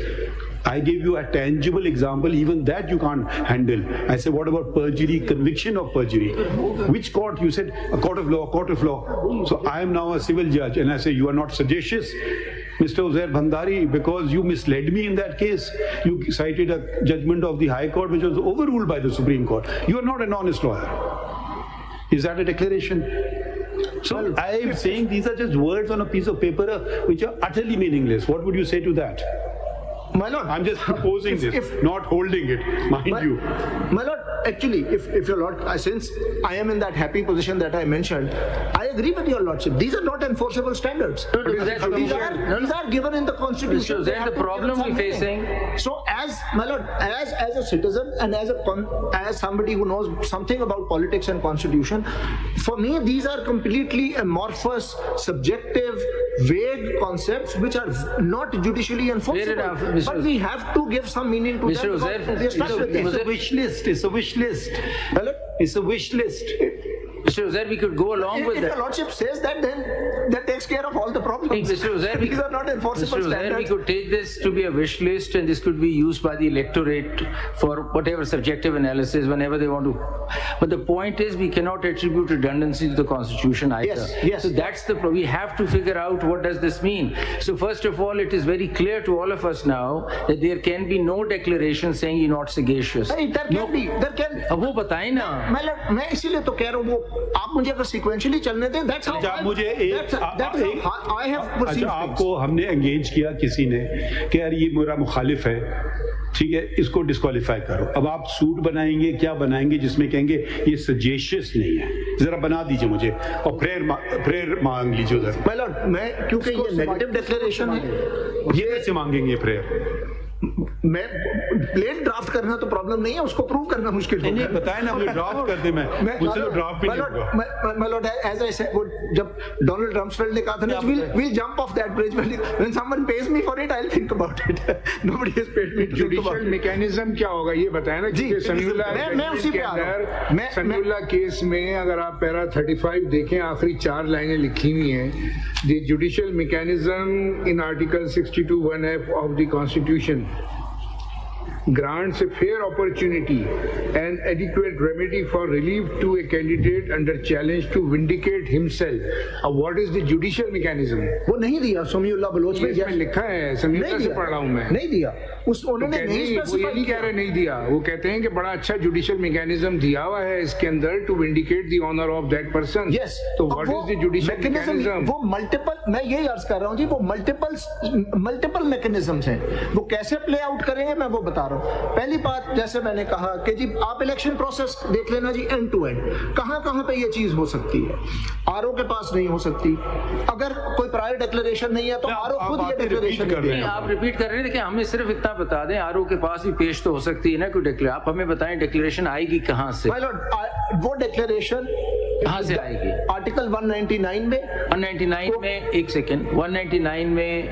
I gave you a tangible example, even that you can't handle. I said, what about perjury, conviction of perjury? Which court? You said a court of law, court of law. So I am now a civil judge and I say, you are not sagacious, Mr. Uzair Bhandari, because you misled me in that case. You cited a judgment of the High Court which was overruled by the Supreme Court. You are not an honest lawyer. Is that a declaration? So I am saying these are just words on a piece of paper which are utterly meaningless. What would you say to that? My lord, I'm just proposing not holding it, mind you. My lord, actually, if your lord, since I am in that happy position that I mentioned, I agree with your lordship. These are not enforceable standards. These are given in the constitution. Then the problem we're facing. So, as my lord, as a citizen and as somebody who knows something about politics and constitution, for me these are completely amorphous, subjective, vague concepts which are not judicially enforceable. But we have to give some meaning to them. It's a wish list. It's a wish list. It's a wish list. Mr. Uzair, we could go along with that. If the lordship says that, then that takes care of all the problems. Mr. Uzair, these are not enforceable standards. We could take this to be a wish list, and this could be used by the electorate for whatever subjective analysis whenever they want to. But the point is, we cannot attribute redundancy to the Constitution either. Yes. So that's the problem. We have to figure out what does this mean. So first of all, it is very clear to all of us now that there can be no declaration saying you're not sagacious. There can be. अब वो बताएं ना. मैं इसीलिए तो कह रहा हूँ वो आप मुझे अगर sequentially चलने दें. That's how I have perceived. आपको हमने engage किया किसी ने कि यार ये मेरा मुखालिफ है, ठीक है, इसको डिस्क्वालीफाई करो. अब आप सूट बनाएंगे, क्या बनाएंगे जिसमें कहेंगे ये सजेशियस नहीं है, जरा बना दीजिए मुझे और प्रेयर मांग लीजिए उधर. My lord, मैं क्योंकि ये नेगेटिव डिक्लेरेशन है, ये कैसे मांगेंगे प्रेयर? मैं प्लेन ड्राफ्ट करना तो प्रॉब्लम नहीं है, उसको प्रूव करना मुश्किल है. नहीं बताए ना, मुझे ड्राफ्ट कर दे. मैं मुझसे तो ड्राफ्ट भी नहीं होगा. My lord, as I said, जब डोनाल्ड रम्सफेल्ड ने कहा था ना, we'll jump off that bridge when someone pays me for it, I'll think about it. Nobody has paid me to think about it. Judicial mechanism क्या होगा ये बताया ना. जी, मैं उसी पे आ रहा हूँ. समीउल्लाह केस में अगर आप पैरा 35 देखें, आखिरी 4 लाइनें लिखी हुई हैं. The judicial mechanism in Article 62(1)(f) of the Constitution grants a fair opportunity and adequate remedy for relief to a candidate under challenge to vindicate himself. What is the judicial mechanism? वो नहीं दिया Samiullah Bloch में. इसमें लिखा है, समीउल्लाह से पढ़ रहा हूँ मैं. नहीं दिया. उन्होंने नहीं स्पेसिफाई नहीं कह रहे नहीं दिया. वो कहते हैं कि बड़ा अच्छा जुडिशियल मैकेनिज्म दिया हुआ है इसके अंदर to vindicate the honour of that person. Yes. तो what is the judicial mechanism? वो मल्टीपल, मैं यही अर्ज कर रहा हूँ जी, वो मल्टीपल मैकेनिज्म्स हैं. वो कैसे प्ले आउट करेंगे मैं वो बता रहा हूँ. ہوں. پہلی بات جیسے میں نے کہا کہ جی آپ الیکشن پروسیس دیکھ لینا جی اینڈ ٹو اینڈ, کہاں کہاں پہ یہ چیز ہو سکتی ہے. آر او کے پاس نہیں ہو سکتی, اگر کوئی پرائر ڈیکلریشن نہیں ہے تو آر او خود یہ ڈیکلریشن کر رہے ہیں. آپ ریپیٹ کر رہے ہیں کہ ہمیں صرف اتنا بتا دیں آر او کے پاس بھی پیش تو ہو سکتی ہے نا کوئی ڈیکلریشن. آپ ہمیں بتائیں ڈیکلریشن آئے گی کہاں سے, وہ ڈیکلریشن کہاں سے آئے گی؟ آرٹیکل 199 میں 199 میں ایک سیکنڈ 199 میں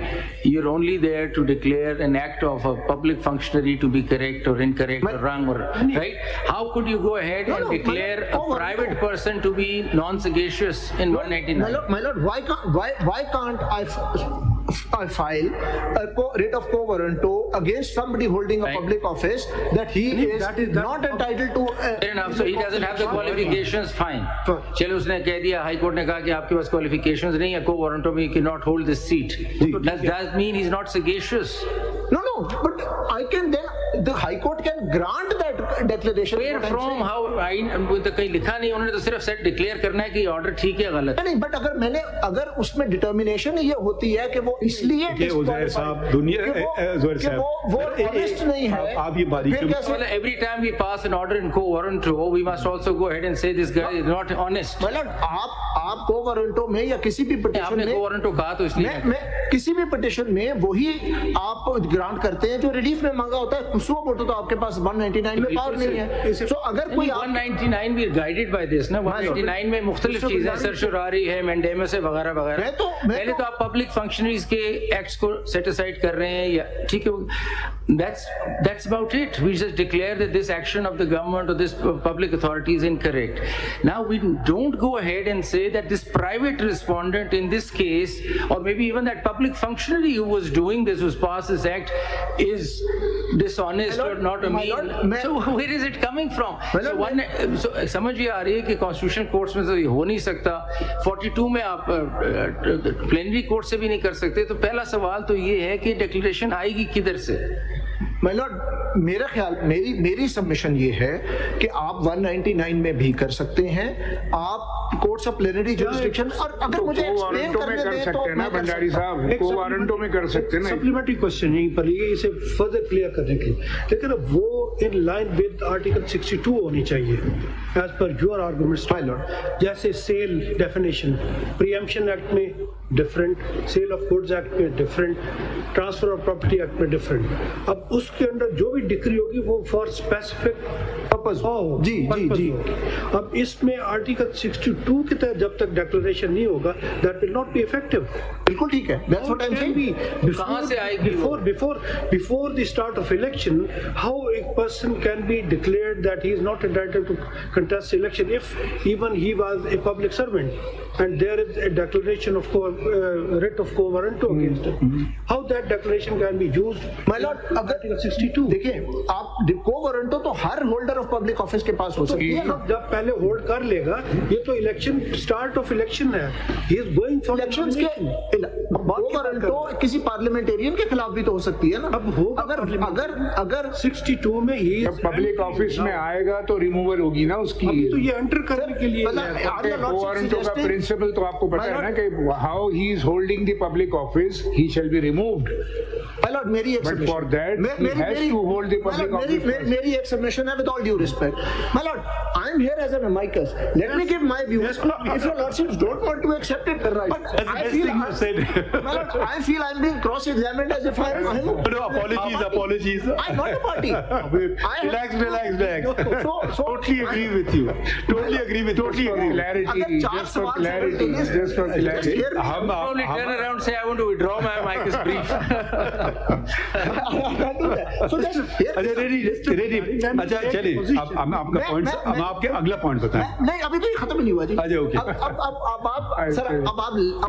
you're only there to declare an act of a public functionary to be correct or incorrect or wrong or right. How could you go ahead and declare a private person to be non-sagacious in 199? My lord, why can't I file a writ of quo warranto against somebody holding a public office that he is not entitled to so he doesn't have the qualifications, fine. چلو اس نے کہہ دیا, high court نے کہا کہ آپ کے پاس qualifications نہیں ہے, quo warranto میں you cannot hold this seat. Does that mean he's not sagacious? No, but I can then the high court can grant that declaration. Where from? How? کہیں لکھا نہیں, انہوں نے تو صرف سیٹ ڈکلیئر کرنا ہے کہ آرڈر ٹھیک ہے غلط نہیں. بٹ اگر اس میں ڈٹرمنیشن یہ ہوتی ہے کہ وہ اس لیے وہ honest نہیں ہے, آپ یہ باریکی every time we pass an order in quo warranto we must also go ahead and say this guy is not honest. آپ quo warranto میں یا کسی بھی پٹیشن میں, quo warranto کہا تو اس لیے کسی بھی پٹیشن میں وہی آپ گرانٹ کرتے ہیں جو ریلیف میں مانگا ہوتا ہے. سو ووٹو تو آپ کے پاس 199 میں پاور نہیں ہے. سو اگر کوئی 199 بھی گائیڈڈ بائی دس نا, 199 میں مختلف چیزیں سرشراری ہے, مینڈیمس ہے, وغیرہ وغیرہ. پہلے تو آپ پبلک فنکشنریز کے ایکٹس کو سیٹ اسائڈ کر رہے ہیں, یا ٹھیک ہے that's about it. We just declare that this action of the government or this public authority is incorrect. Now we don't go ahead and say that this private respondent in this case, or maybe even that public functionary who was doing this, who's passed this act, is dishonest or not a mean. So where is it coming from? So سمجھ یہ آ رہی ہے کہ constitution courts میں تو یہ ہو نہیں سکتا, 42 میں آپ پلینری کورٹ سے بھی نہیں کر سکتے. تو پہلا سوال تو یہ ہے کہ ڈیکلریشن آئے گی کدھر سے؟ مائی لارڈ, میرا خیال میری سبمیشن یہ ہے کہ آپ 199 میں بھی کر سکتے ہیں, آپ کورٹس آف پلینری جورسڈکشن, اور اگر مجھے ایکسپلین کرنے دیں تو میں بھنڈاری صاحب کو وارنٹوں میں کر سکتے ہیں. سپلیمنٹری کوسچن یہیں پر یہ اسے فردر کلیئر کرنے کے لیے, لیکن وہ ان لائن ود آرٹیکل 62 ہونی چاہیے ایز پر یور آرگومنٹس. جیسے سیل ڈیفینیشن پریمپشن ایکٹ میں different, sale of goods act میں different, transfer of property act میں ڈفرینٹ. اب اس کے اندر جو بھی ڈگری ہوگی وہ فار اسپیسیفک پرپز ہو. جی اب اس میں آرٹیکل 62 کے تحت جب تک ڈیکلریشن نہیں ہوگا that will not be effective. بالکل ٹھیک ہے. That's what I'm saying. کہاں سے آئے گی before the start of election, how a person can be declared that he is not entitled to contest election if even he was a public servant and there is a declaration of writ of quo warranto against him. How that declaration can be used? My lord, article 62. دیکھیں آپ quo warranto تو ہر holder of public office کے پاس ہو سکتی ہے. جب پہلے hold کر لے گا, یہ تو الیکشن اسٹارٹ آف الیکشن ہے, he is going for elections کے تو کسی پارلیمنٹیرین کے خلاف بھی تو ہو سکتی ہے نا. اب ہوگا اگر 62 میں یہ پبلک آفس میں آئے گا تو ریموول ہوگی نا اس کی. تو یہ انٹر کرنے کے لیے وارنٹوں کا پرنسپل تو آپ کو پتا ہے نا کہ how he is holding the public office he shall be removed. میری ایک سبمیشن ہے with all due respect. My lord, I am here as an amicus. Let me give my views. If your lordships don't want to accept it, but I feel I'm being cross-examined as if I'm... No, apologies. I'm not a party. Relax. Totally agree with you. Clarity, just for clarity. I'm probably turn around say I want to withdraw my mic is brief. اچھا چلیے اب آپ کا point, اب آپ کے اگلا point بتائیں. نہیں ابھی تو یہ ختم نہیں ہوا جی. اب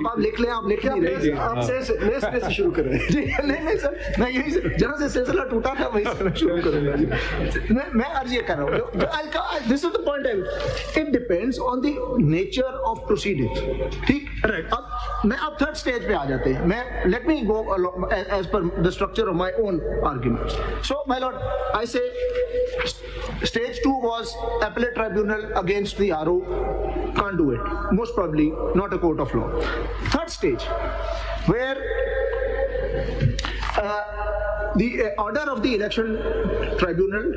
آپ لکھ لیں, آپ لکھ نہیں رہے, آپ سے شروع کر رہے ہیں جی. نہیں سر, میں یہی جہاں سے سلسلہ ٹوٹا تھا وہیں سے شروع کروں گا جی. میں عرض یہ کر رہا ہوں, this is the point. It depends on the nature of proceedings. ٹھیک, میں اب تھرڈ اسٹیج پہ آ جاتے ہیں. میں let me go as per the structure of my own arguments. So my lord, I say stage 2 was appellate tribunal against the RO, can't do it, most probably not a court of law. Third stage, where the order of the election tribunal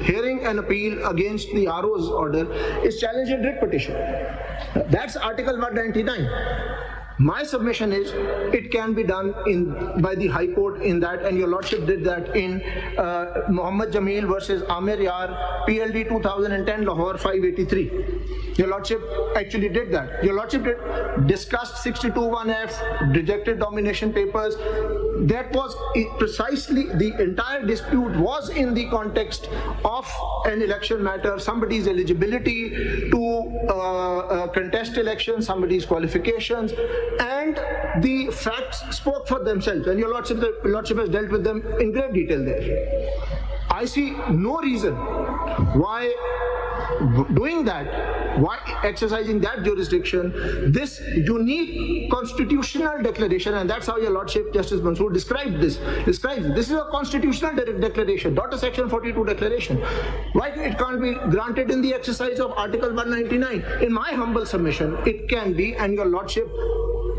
hearing an appeal against the RO's order is challenged in writ petition. That's Article 199. My submission is it can be done by the High Court in that, and your Lordship did that in Muhammad Jameel versus Amir Yar, PLD 2010, Lahore 583. Your Lordship actually did that. Your Lordship discussed 62(1)(f), rejected domination papers. That was precisely, the entire dispute was in the context of an election matter, somebody's eligibility to contest elections, somebody's qualifications, and the facts spoke for themselves, and your Lordship has dealt with them in great detail there. I see no reason why doing that, why exercising that jurisdiction, this unique constitutional declaration, and that's how your Lordship Justice Mansoor described this. This is a constitutional declaration, not a Section 42 declaration. Why it can't be granted in the exercise of Article 199? In my humble submission, it can be, and your Lordship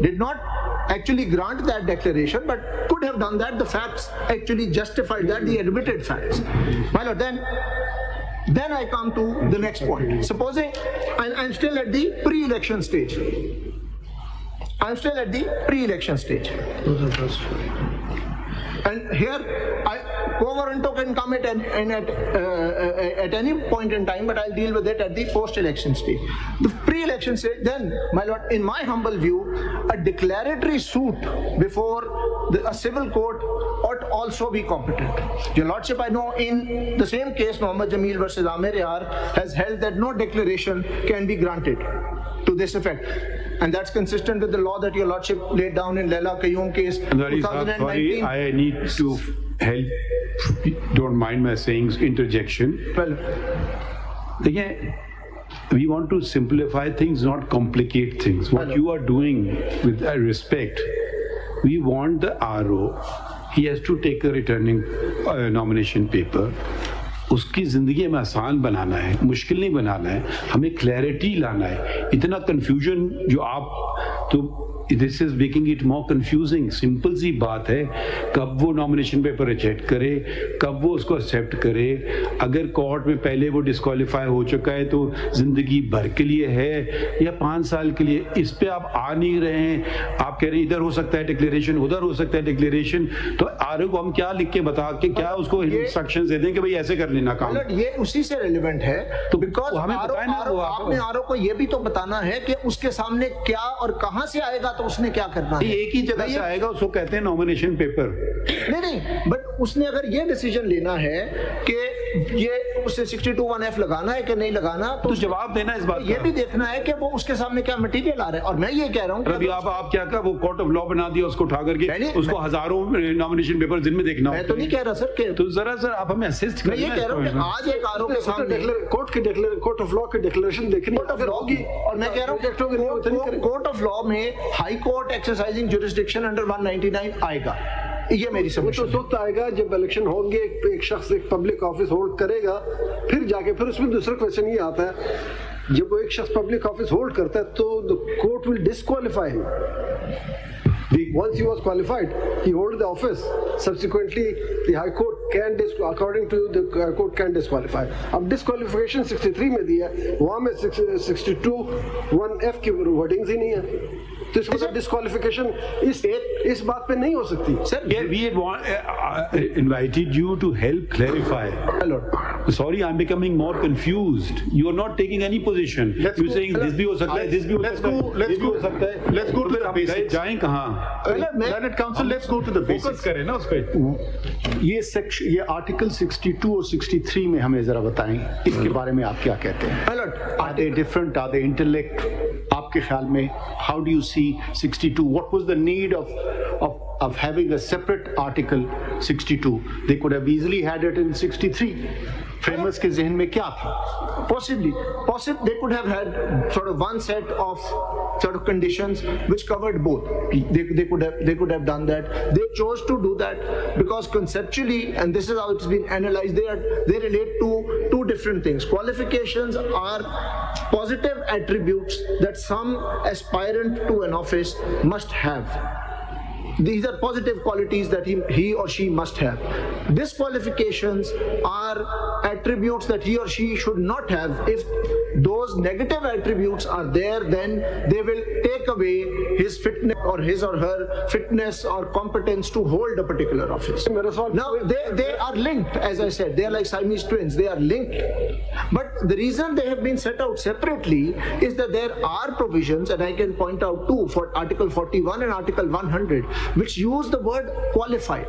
did not actually grant that declaration, but could have done that. The facts actually justified that, the admitted facts. My Lord, then I come to the next point. Supposing I'm still at the pre-election stage. And here, co-warranto can come at any point in time, but I'll deal with it at the post-election stage. The pre-election stage, then, my Lord, in my humble view, a declaratory suit before a civil court ought also be competent. Your Lordship, I know in the same case, Muhammad Jameel versus Amir Yar has held that no declaration can be granted to this effect. And that's consistent with the law that your Lordship laid down in Laila Qayyum case 2019. Sorry, I need to help. Don't mind my saying interjection. Well, again, we want to simplify things, not complicate things. What you are doing, with respect, we want the RO, he has to take a returning nomination paper. उसकी ज़िंदगी में आसान बनाना है, मुश्किल नहीं बनाना है, हमें clarity लाना है. इतना कंफ्यूजन जो आप तो This is making it more confusing. Simple सी बात है, कब वो नॉमिनेशन पेपर रिजेक्ट करे, कब वो उसको एक्सेप्ट करे. अगर कोर्ट में पहले वो डिस्क्वालीफाई हो चुका है तो जिंदगी भर के लिए है या 5 साल के लिए, इस पे आप आ नहीं रहे हैं. आप कह रहे हैं इधर हो सकता है डिक्लेरेशन, उधर हो सकता है डिक्लेरेशन, तो आरओ को हम क्या लिख के बता के क्या उसको इंस्ट्रक्शंस दे दें कि भाई ऐसे कर लेना काम. ये उसी से रिलेवेंट है, तो बिकॉज आपने आरओ को ये भी तो बताना है कि उसके सामने क्या और कहां से आएगा, तो उसने क्या करना है. एक ही जगह से आएगा, उसको कहते हैं नॉमिनेशन पेपर. नहीं, बट उसने अगर ये डिसीजन लेना है कि ये उसे 62(1)(f) लगाना है कि नहीं लगाना, तो जवाब देना इस बात का. ये भी देखना है कि वो उसके सामने क्या मटेरियल आ रहा है. और मैं ये कह रहा हूँ अभी आप क्या कर, वो कोर्ट ऑफ लॉ बना दिया, उसको उठा करके उसको हजारों नॉमिनेशन पेपर दिन में देखना. मैं तो नहीं कह रहा सर कि तो जरा सर आप हमें असिस्ट करें. मैं ये कह रहा हूँ कि आज एक आरओ के सामने कोर्ट ऑफ लॉ की डिक्लेरेशन देखनी, कोर्ट ऑफ लॉ की, और मैं कह रहा हूँ कोर्ट ऑफ लॉ में high court exercising jurisdiction under 199 आएगा. ये मेरी समझ. तो वक्त आएगा जब इलेक्शन होंगे, एक शख्स एक पब्लिक ऑफिस होल्ड करेगा, फिर जाके फिर उसमें दूसरा क्वेश्चन ये आता है, जब वो एक शख्स पब्लिक ऑफिस होल्ड करता है तो the court will disqualify him. Once he was qualified, he held the office. Subsequently, the High Court can, according to the High Court, can disqualify. अब disqualification 63 में दिया है, वहाँ में 62(1)(f) की वर्डिंग्स ही नहीं है. तो इसको तो डिस्क्वालिफिकेशन इस बात पे नहीं हो सकती. Sir, we had invited you to help clarify. Hello. Sorry, I'm becoming more confused. You are not taking any position. You're saying this भी हो सकता है, this भी हो सकता है, this भी हो सकता है. Let's go to the basics. जाएं कहाँ? Learned Council, let's go to the basics. Focus करें ना उस पे. ये आर्टिकल 62 और 63 में हमें जरा बताएं, इसके बारे में आप क्या कहते हैं? Are they different? Are they intellect? आपके ख्याल में how do you see 62? What was the need of having a separate article 62? They could have easily had it in 63. Framers के ज़हन में क्या था? Possibly they could have had sort of one set of sort of conditions which covered both. They could have done that. They chose to do that because conceptually, and this is how it's been analyzed, they relate to two different things. Qualifications are positive attributes that some aspirant to an office must have. These are positive qualities that he or she must have. Disqualifications are attributes that he or she should not have. If those negative attributes are there, then they will take away his fitness or his or her fitness or competence to hold a particular office. Now they are linked, as I said, they are like Siamese twins, they are linked. But the reason they have been set out separately is that there are provisions, and I can point out two, for Article 41 and Article 100, which use the word qualified.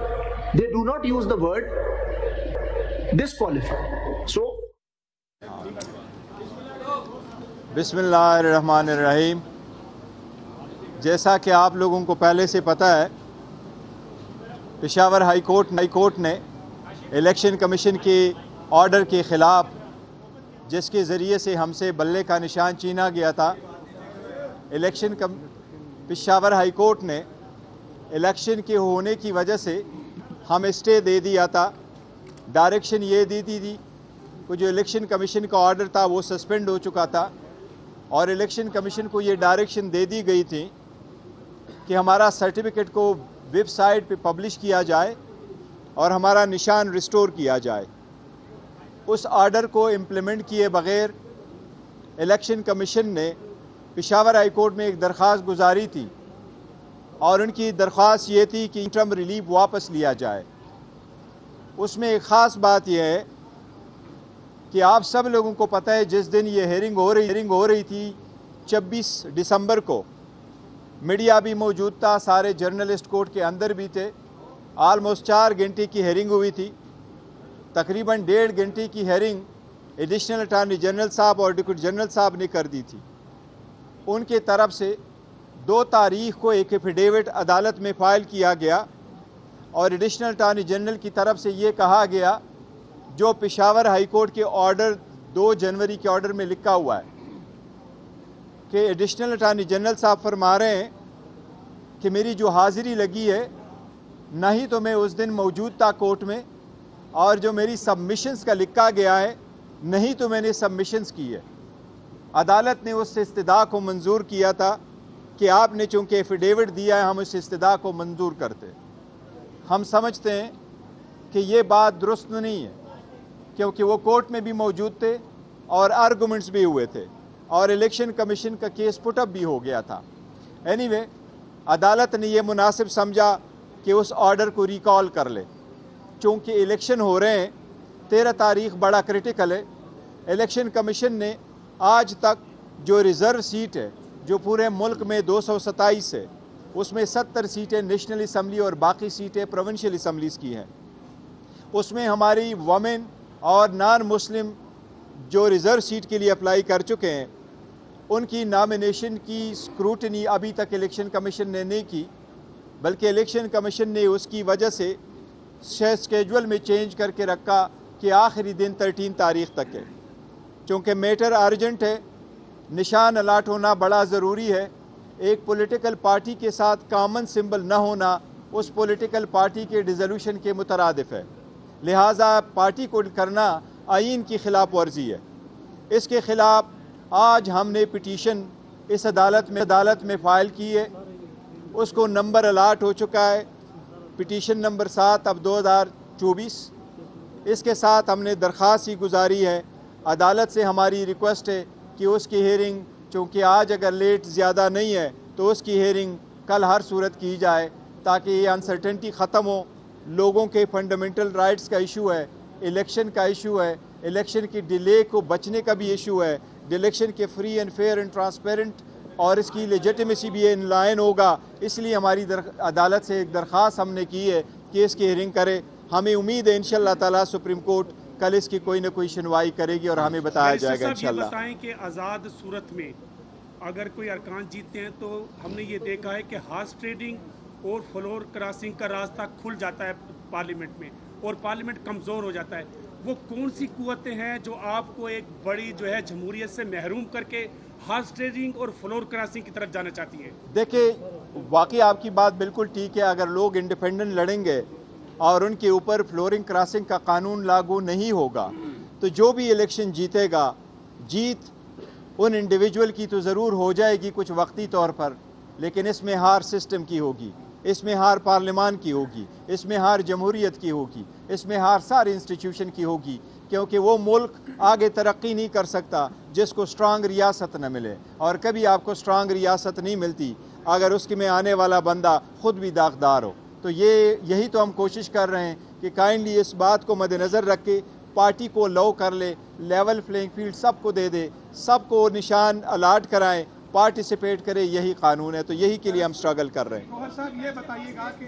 They do not use the word disqualified. So, बिस्मिल्लाहिर्रहमानिर्रहीम। जैसा कि आप लोगों को पहले से पता है, पेशावर हाई कोर्ट ने इलेक्शन कमीशन के ऑर्डर के ख़िलाफ़, जिसके ज़रिए से हमसे बल्ले का निशान छीना गया था, पेशावर हाई कोर्ट ने इलेक्शन के होने की वजह से हम स्टे दे दिया था। डायरेक्शन ये दी थी कि जो इलेक्शन कमीशन का ऑर्डर था वो सस्पेंड हो चुका था, और इलेक्शन कमीशन को ये डायरेक्शन दे दी गई थी कि हमारा सर्टिफिकेट को वेबसाइट पे पब्लिश किया जाए और हमारा निशान रिस्टोर किया जाए। उस ऑर्डर को इम्प्लीमेंट किए बग़ैर इलेक्शन कमीशन ने पेशावर हाई कोर्ट में एक दरख्वास्त गुजारी थी, और उनकी दरख्वास्त ये थी कि इंटरम रिलीफ वापस लिया जाए। उसमें एक ख़ास बात यह है कि आप सब लोगों को पता है, जिस दिन ये हेयरिंग हो रही थी 26 दिसंबर को, मीडिया भी मौजूद था, सारे जर्नलिस्ट कोर्ट के अंदर भी थे। आलमोस्ट 4 घंटे की हेयरिंग हुई थी। तकरीबन 1.5 घंटे की हेयरिंग एडिशनल अटॉर्नी जनरल साहब और डिप्टी जनरल साहब ने कर दी थी। उनके तरफ से 2 तारीख को एक एफिडेविट अदालत में फ़ाइल किया गया, और एडिशनल अटॉर्नी जनरल की तरफ से ये कहा गया, जो पेशावर हाई कोर्ट के ऑर्डर 2 जनवरी के ऑर्डर में लिखा हुआ है कि एडिशनल अटॉर्नी जनरल साहब फरमा रहे हैं कि मेरी जो हाज़िरी लगी है, नहीं तो मैं उस दिन मौजूद था कोर्ट में, और जो मेरी सबमिशंस का लिखा गया है, नहीं तो मैंने सबमिशंस की है। अदालत ने उस इस्तदा को मंजूर किया था कि आपने चूँकि एफिडेविट दिया है, हम उस इस्तदा को मंजूर करते। हम समझते हैं कि ये बात दुरुस्त नहीं है, क्योंकि वो कोर्ट में भी मौजूद थे और आर्गूमेंट्स भी हुए थे, और इलेक्शन कमीशन का केस पुटअप भी हो गया था। एनीवे, अदालत ने यह मुनासिब समझा कि उस ऑर्डर को रिकॉल कर ले। चूँकि इलेक्शन हो रहे हैं, 13 तारीख बड़ा क्रिटिकल है। इलेक्शन कमीशन ने आज तक जो रिज़र्व सीट है, जो पूरे मुल्क में 227 है, उसमें 70 सीटें नेशनल असम्बली और बाकी सीटें प्रोविंशियल असम्बलीज़ की हैं। उसमें हमारी वमेन और नॉन मुस्लिम जो रिज़र्व सीट के लिए अप्लाई कर चुके हैं, उनकी नॉमिनेशन की स्क्रूटनी अभी तक इलेक्शन कमीशन ने नहीं की, बल्कि इलेक्शन कमीशन ने उसकी वजह से स्केड्यूल में चेंज करके रखा कि आखिरी दिन 13 तारीख तक है। चूँकि मैटर अर्जेंट है, निशान अलाट होना बड़ा ज़रूरी है। एक पॉलिटिकल पार्टी के साथ कॉमन सिंबल न होना उस पॉलिटिकल पार्टी के डिसोल्यूशन के मुतरादिफ है, लिहाजा पार्टी को करना आईन की खिलाफ वर्जी है। इसके ख़िलाफ़ आज हमने पिटीशन इस अदालत में फ़ाइल की है। उसको नंबर अलाट हो चुका है, पिटीशन नंबर 7 अब 2024। इसके साथ हमने दरख्वास्त ही गुजारी है। अदालत से हमारी रिक्वेस्ट है कि उसकी हेयरिंग, चूँकि आज अगर लेट ज़्यादा नहीं है तो उसकी हेयरिंग कल हर सूरत की जाए, ताकि ये अनसर्टेनिटी ख़त्म हो। लोगों के फंडामेंटल राइट्स का इशू है, इलेक्शन का इशू है, इलेक्शन की डिले को बचने का भी इशू है, इलेक्शन के free and fair and transparent और इसकी लेजिटिमेसी भी इन लाइन होगा। इसलिए हमारी अदालत से एक दरख्वास्त हमने की है कि इसकी हेयरिंग करे। हमें उम्मीद है इंशाअल्लाह ताला सुप्रीम कोर्ट कल इसकी कोई ना कोई सुनवाई करेगी और हमें बताया जाएगा इंशाअल्लाह। बताएं कि आज़ाद सूरत में अगर कोई अरकान जीतते हैं तो हमने ये देखा है कि हार्स ट्रेडिंग और फ्लोर क्रॉसिंग का रास्ता खुल जाता है पार्लियामेंट में, और पार्लियामेंट कमज़ोर हो जाता है। वो कौन सी कुव्वतें हैं जो आपको एक बड़ी जो है जमहूरियत से महरूम करके हार्स ट्रेडिंग और फ्लोर क्रॉसिंग की तरफ जाना चाहती हैं? देखिए, वाकई आपकी बात बिल्कुल ठीक है। अगर लोग इंडिपेंडेंट लड़ेंगे और उनके ऊपर फ्लोरिंग क्रॉसिंग का कानून लागू नहीं होगा, तो जो भी इलेक्शन जीतेगा, जीत उन इंडिविजुअल की तो ज़रूर हो जाएगी कुछ वक्ती तौर पर, लेकिन इसमें हार सिस्टम की होगी। इसमें हार पार्लियामान की होगी, इसमें हार जमहूरियत की होगी, इसमें हार सारे इंस्टीट्यूशन की होगी, क्योंकि वो मुल्क आगे तरक्की नहीं कर सकता जिसको स्ट्रांग रियासत न मिले, और कभी आपको स्ट्रांग रियासत नहीं मिलती अगर उसके में आने वाला बंदा ख़ुद भी दागदार हो। तो यही तो हम कोशिश कर रहे हैं कि काइंडली इस बात को मद्देनज़र रख के पार्टी को लो कर ले, लेवल प्लेइंग फील्ड सबको दे दे, सबको निशान अलाट कराएं, पार्टिसिपेट करें, यही कानून है। तो यही के लिए हम स्ट्रगल कर रहे हैं। गौहर साहब ये बताइएगा कि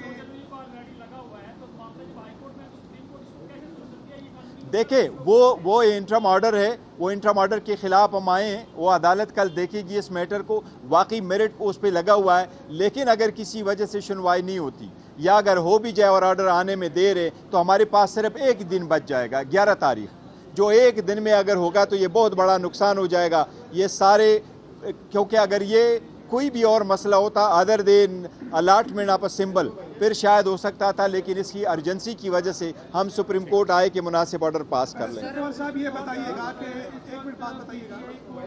देखें वो इंटरम ऑर्डर है, वो इंटरम ऑर्डर के ख़िलाफ़ हम आए हैं, वो अदालत कल देखेगी इस मैटर को, वाकई मेरिट उस पर लगा हुआ है। लेकिन अगर किसी वजह से सुनवाई नहीं होती या अगर हो भी जाए और ऑर्डर आने में देर है तो हमारे पास सिर्फ एक दिन बच जाएगा, 11 तारीख, जो एक दिन में अगर होगा तो ये बहुत बड़ा नुकसान हो जाएगा ये सारे, क्योंकि अगर ये कोई भी और मसला होता other than allotment of a symbol फिर शायद हो सकता था, लेकिन इसकी अर्जेंसी की वजह से हम सुप्रीम कोर्ट आए कि मुनासिब ऑर्डर पास कर लें। सर साहब ये बताइएगा कि एक मिनट बात बताइएगा,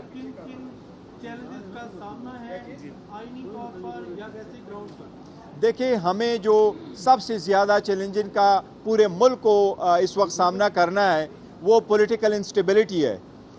किन किन चैलेंजेस का सामना है आईनी तौर पर या वैसे ग्राउंड पर? देखिए, हमें जो सबसे ज़्यादा चैलेंजिंग का पूरे मुल्क को इस वक्त सामना करना है वो पॉलिटिकल इंस्टेबिलिटी है,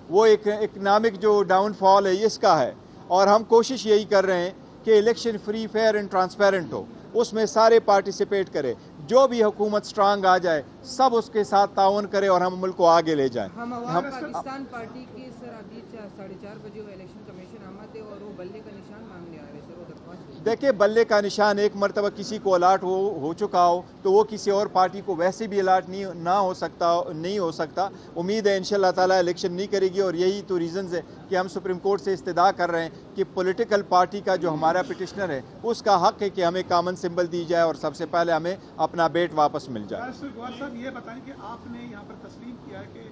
वो एक इकनॉमिक जो डाउनफॉल है इसका है। और हम कोशिश यही कर रहे हैं कि election free, fair and transparent हो, उसमें सारे पार्टिसिपेट करें, जो भी हुकूमत स्ट्रांग आ जाए सब उसके साथ ताउन करे और हम मुल्क को आगे ले जाएं। हम पाकिस्तान पार्टी की सर अभी 4:30 बजे वो इलेक्शन कमीशन आमद है और वो बल्ले का निशान मांगने आ रहे हैं सर, वो दरख्वास्त। देखिए, बल्ले का निशान एक मरतबा किसी को अलाट हो चुका हो तो वो किसी और पार्टी को वैसे भी अलाट नहीं हो सकता। उम्मीद है इंशाअल्लाह ताला इलेक्शन नहीं करेगी, और यही तो रीज़न्स है कि हम सुप्रीम कोर्ट से इस्तदा कर रहे हैं कि पॉलिटिकल पार्टी का जो हमारा पिटिशनर है उसका हक है कि हमें कॉमन सिंबल दी जाए और सबसे पहले हमें अपना बेट वापस मिल जाए। गौहर साहब ये बताएं कि आपने यहाँ पर तस्लीम किया है कि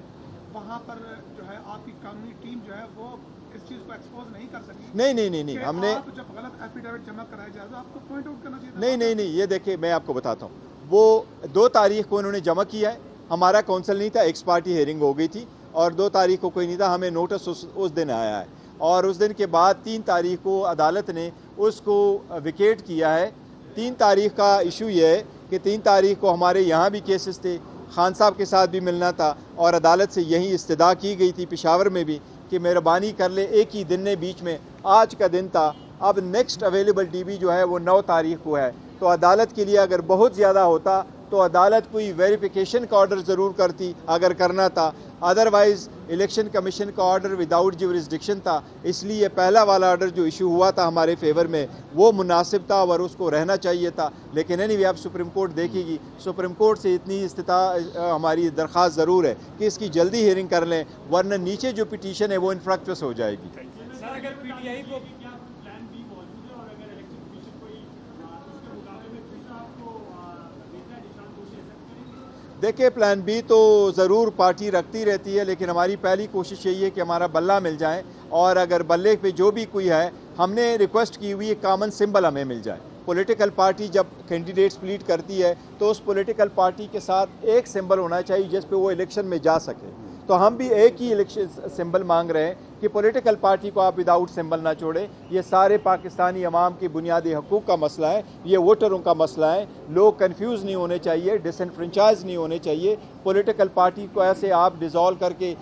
वहाँ पर जो है आपकी कानूनी टीम जो है वो इस चीज़ को एक्सपोज नहीं कर सकी? नहीं, हमने जब गलत एफिडेविट जमा कराया जाए तो आपको पॉइंट आउट करना चाहिए। नहीं, ये देखिए मैं आपको बताता हूँ, वो 2 तारीख को उन्होंने जमा किया है, हमारा काउंसिल नहीं था, एक्स पार्टी हेयरिंग हो गई थी और 2 तारीख को कोई नहीं था, हमें नोटिस उस दिन आया है और उस दिन के बाद 3 तारीख को अदालत ने उसको विकेट किया है। 3 तारीख का इशू ये है कि 3 तारीख को हमारे यहाँ भी केसेस थे, खान साहब के साथ भी मिलना था और अदालत से यही इस्तदा की गई थी पेशावर में भी कि मेहरबानी कर ले, एक ही दिन ने बीच में, आज का दिन था, अब नेक्स्ट अवेलेबल डीबी जो है वो 9 तारीख को है। तो अदालत के लिए अगर बहुत ज़्यादा होता तो अदालत कोई वेरिफिकेशन का ऑर्डर ज़रूर करती अगर करना था, अदरवाइज़ इलेक्शन कमीशन का ऑर्डर विदाउट ज्यूरिसडिक्शन था, इसलिए पहला वाला ऑर्डर जो इशू हुआ था हमारे फेवर में वो मुनासिब था और उसको रहना चाहिए था। लेकिन एनीवे अब सुप्रीम कोर्ट देखेगी, सुप्रीम कोर्ट से इतनी हमारी दरख्वास्त ज़रूर है कि इसकी जल्दी हियरिंग कर लें, वरना नीचे जो पिटीशन है वो इनफ्रक्चुअस हो जाएगी। देखिए, प्लान बी तो ज़रूर पार्टी रखती रहती है, लेकिन हमारी पहली कोशिश यही है कि हमारा बल्ला मिल जाए और अगर बल्ले पे जो भी कोई है, हमने रिक्वेस्ट की हुई है कॉमन सिंबल हमें मिल जाए। पॉलिटिकल पार्टी जब कैंडिडेट स्प्लिट करती है तो उस पॉलिटिकल पार्टी के साथ एक सिंबल होना चाहिए जिस पे वो इलेक्शन में जा सके। तो हम भी एक ही इलेक्शन सिंबल मांग रहे हैं कि पॉलिटिकल पार्टी को आप विदाउट सिंबल ना छोड़े। ये सारे पाकिस्तानी अवाम के बुनियादी हकूक़ का मसला है, ये वोटरों का मसला है, लोग कंफ्यूज नहीं होने चाहिए, डिसएनफ्रेंचाइज नहीं होने चाहिए। पॉलिटिकल पार्टी को ऐसे आप डिज़ोल्व करके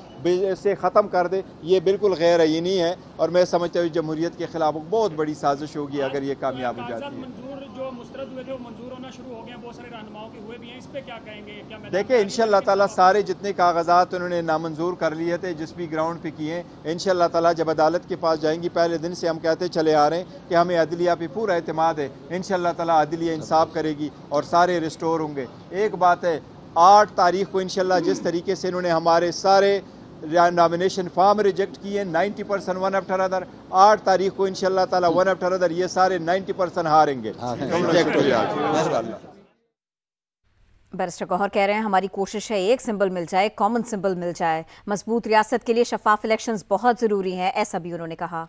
से ख़त्म कर दे, ये बिल्कुल गैर यकीनी है और मैं समझता हूँ जमहूरियत के खिलाफ बहुत बड़ी साजिश होगी अगर ये कामयाब हो जाती है। जो मुस्तरद हुए थे वो मंजूर होना शुरू हो गए, बहुत सारे रहनुमाओं के हुए भी हैं, इस पे क्या कहेंगे? देखिए, इंशाअल्लाह ताला सारे जितने कागजात उन्होंने नामंजूर कर लिए थे जिस भी ग्राउंड पे किए, इंशाअल्लाह ताला जब अदालत के पास जाएंगी, पहले दिन से हम कहते चले आ रहे हैं कि हमें अदलिया पे पूरा एतमाद है, इंशाअल्लाह ताला अदलिया इंसाफ करेगी और सारे रिस्टोर होंगे। एक बात है, 8 तारीख को इंशाअल्लाह जिस तरीके से इन्होंने हमारे सारे नॉमिनेशन फॉर्म रिजेक्ट किए 90% वन आफ्टर अदर, 8 तारीख को इंशाअल्लाह ताला वन आफ्टर अदर ये सारे 90% हारेंगे। बैरिस्टर गौहर कह रहे हैं हमारी कोशिश है एक सिंबल मिल जाए, कॉमन सिंबल मिल जाए। मजबूत रियासत के लिए शफाफ इलेक्शंस बहुत ज़रूरी हैं, ऐसा भी उन्होंने कहा।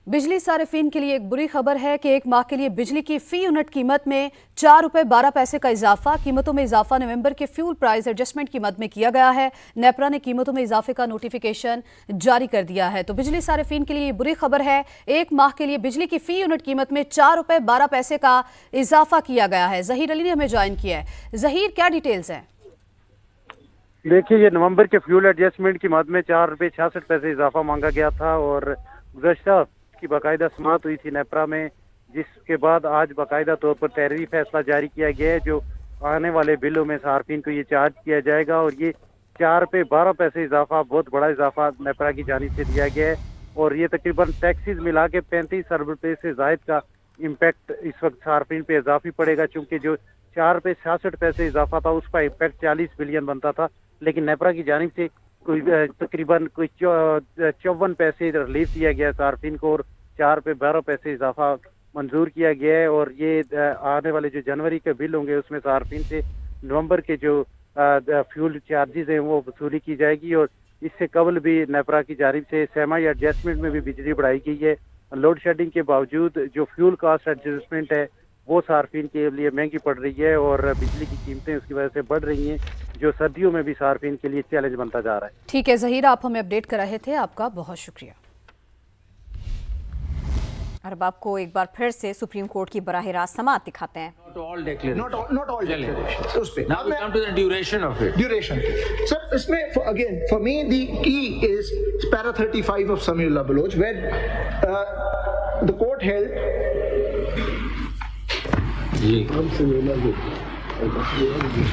बिजली सारिफीन के लिए एक बुरी खबर है कि एक माह के लिए बिजली की फी यूनिट कीमत में 4 रुपए 12 पैसे का इजाफा। कीमतों में इजाफा नवंबर के फ्यूल प्राइस एडजस्टमेंट की मद में किया गया है। नेपरा ने कीमतों में इजाफे का नोटिफिकेशन जारी कर दिया है। तो बिजली सारिफीन के लिए ये बुरी खबर है, एक माह के लिए बिजली की फी यूनिट कीमत में 4 रुपए 12 पैसे का इजाफा किया गया है। जहीर अली ने हमें ज्वाइन किया है। जहीर, क्या डिटेल्स हैं? देखिए, ये नवंबर के फ्यूल एडजस्टमेंट की मद में 4 रुपए 66 पैसे इजाफा मांगा गया था और गुज़श्ता की बाकायदा समाअत हुई थी नेपरा में, जिसके बाद आज बाकायदा तौर पर तहरीरी फैसला जारी किया गया है जो आने वाले बिलों में सार्फिन को ये चार्ज किया जाएगा। और ये 4 रुपए 12 पैसे इजाफा बहुत बड़ा इजाफा नेपरा की जानिब से दिया गया है और ये तकरीबन टैक्सीज मिला के 35 अरब रुपए से जायद का इम्पैक्ट इस वक्त सार्फिन पे इजाफी पड़ेगा, चूँकि जो 4 रुपए 66 पैसे इजाफा था उसका इम्पैक्ट 40 बिलियन बनता था, लेकिन नेपरा की जानिब से कोई तकरीबन 54 पैसे रिलीफ दिया गया है सार्फिन को और 4 रुपए 12 पैसे इजाफा मंजूर किया गया है। और ये आने वाले जो जनवरी के बिल होंगे उसमें सार्फिन से नवंबर के जो फ्यूल चार्जेस हैं वो वसूली की जाएगी। और इससे कबल भी नेपरा की जानिब से SAMAA एडजस्टमेंट में भी बिजली बढ़ाई गई है। लोड शेडिंग के बावजूद जो फ्यूल कास्ट एडजस्टमेंट है वो सार्फिन के लिए महंगी पड़ रही है और बिजली की कीमतें उसकी वजह से बढ़ रही हैं, जो सर्दियों में भी सार्फिन के लिए चैलेंज बनता जा रहा है। ठीक है ज़हीर, आप हमें अपडेट कर रहे थे, आपका बहुत शुक्रिया। और अब आपको एक बार फिर से सुप्रीम कोर्ट की बराह रास्त समाअत दिखाते हैं। Not all declarations. उस पे Now we come to the duration of it. Duration. Sir, इसमें again for me the key is para 35 of SAMAA Baloch where the court held.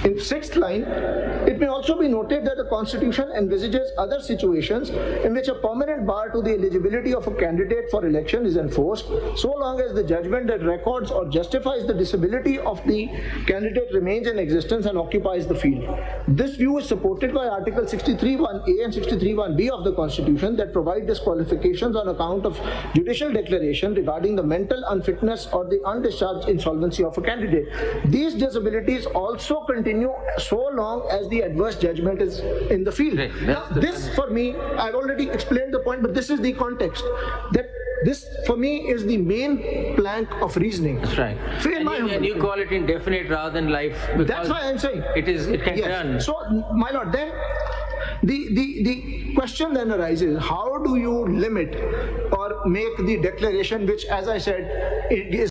In 6th line, it may also be noted that the Constitution envisages other situations in which a permanent bar to the eligibility of a candidate for election is enforced, so long as the judgment that records or justifies the disability of the candidate remains in existence and occupies the field. This view is supported by Article 63(1)(a) and 63(1)(b of the Constitution that provide disqualifications on account of judicial declaration regarding the mental unfitness or the undischarged insolvency of a candidate. These disabilities also continue so long as the adverse judgment is in the field. Now, this for me, I've already explained the point, but this is the context. That this for me is the main plank of reasoning. That's right. And you call it indefinite rather than life. That's why I'm saying it can turn. So, my lord, then the question then arises: how do you limit or make the declaration, which, as I said, it is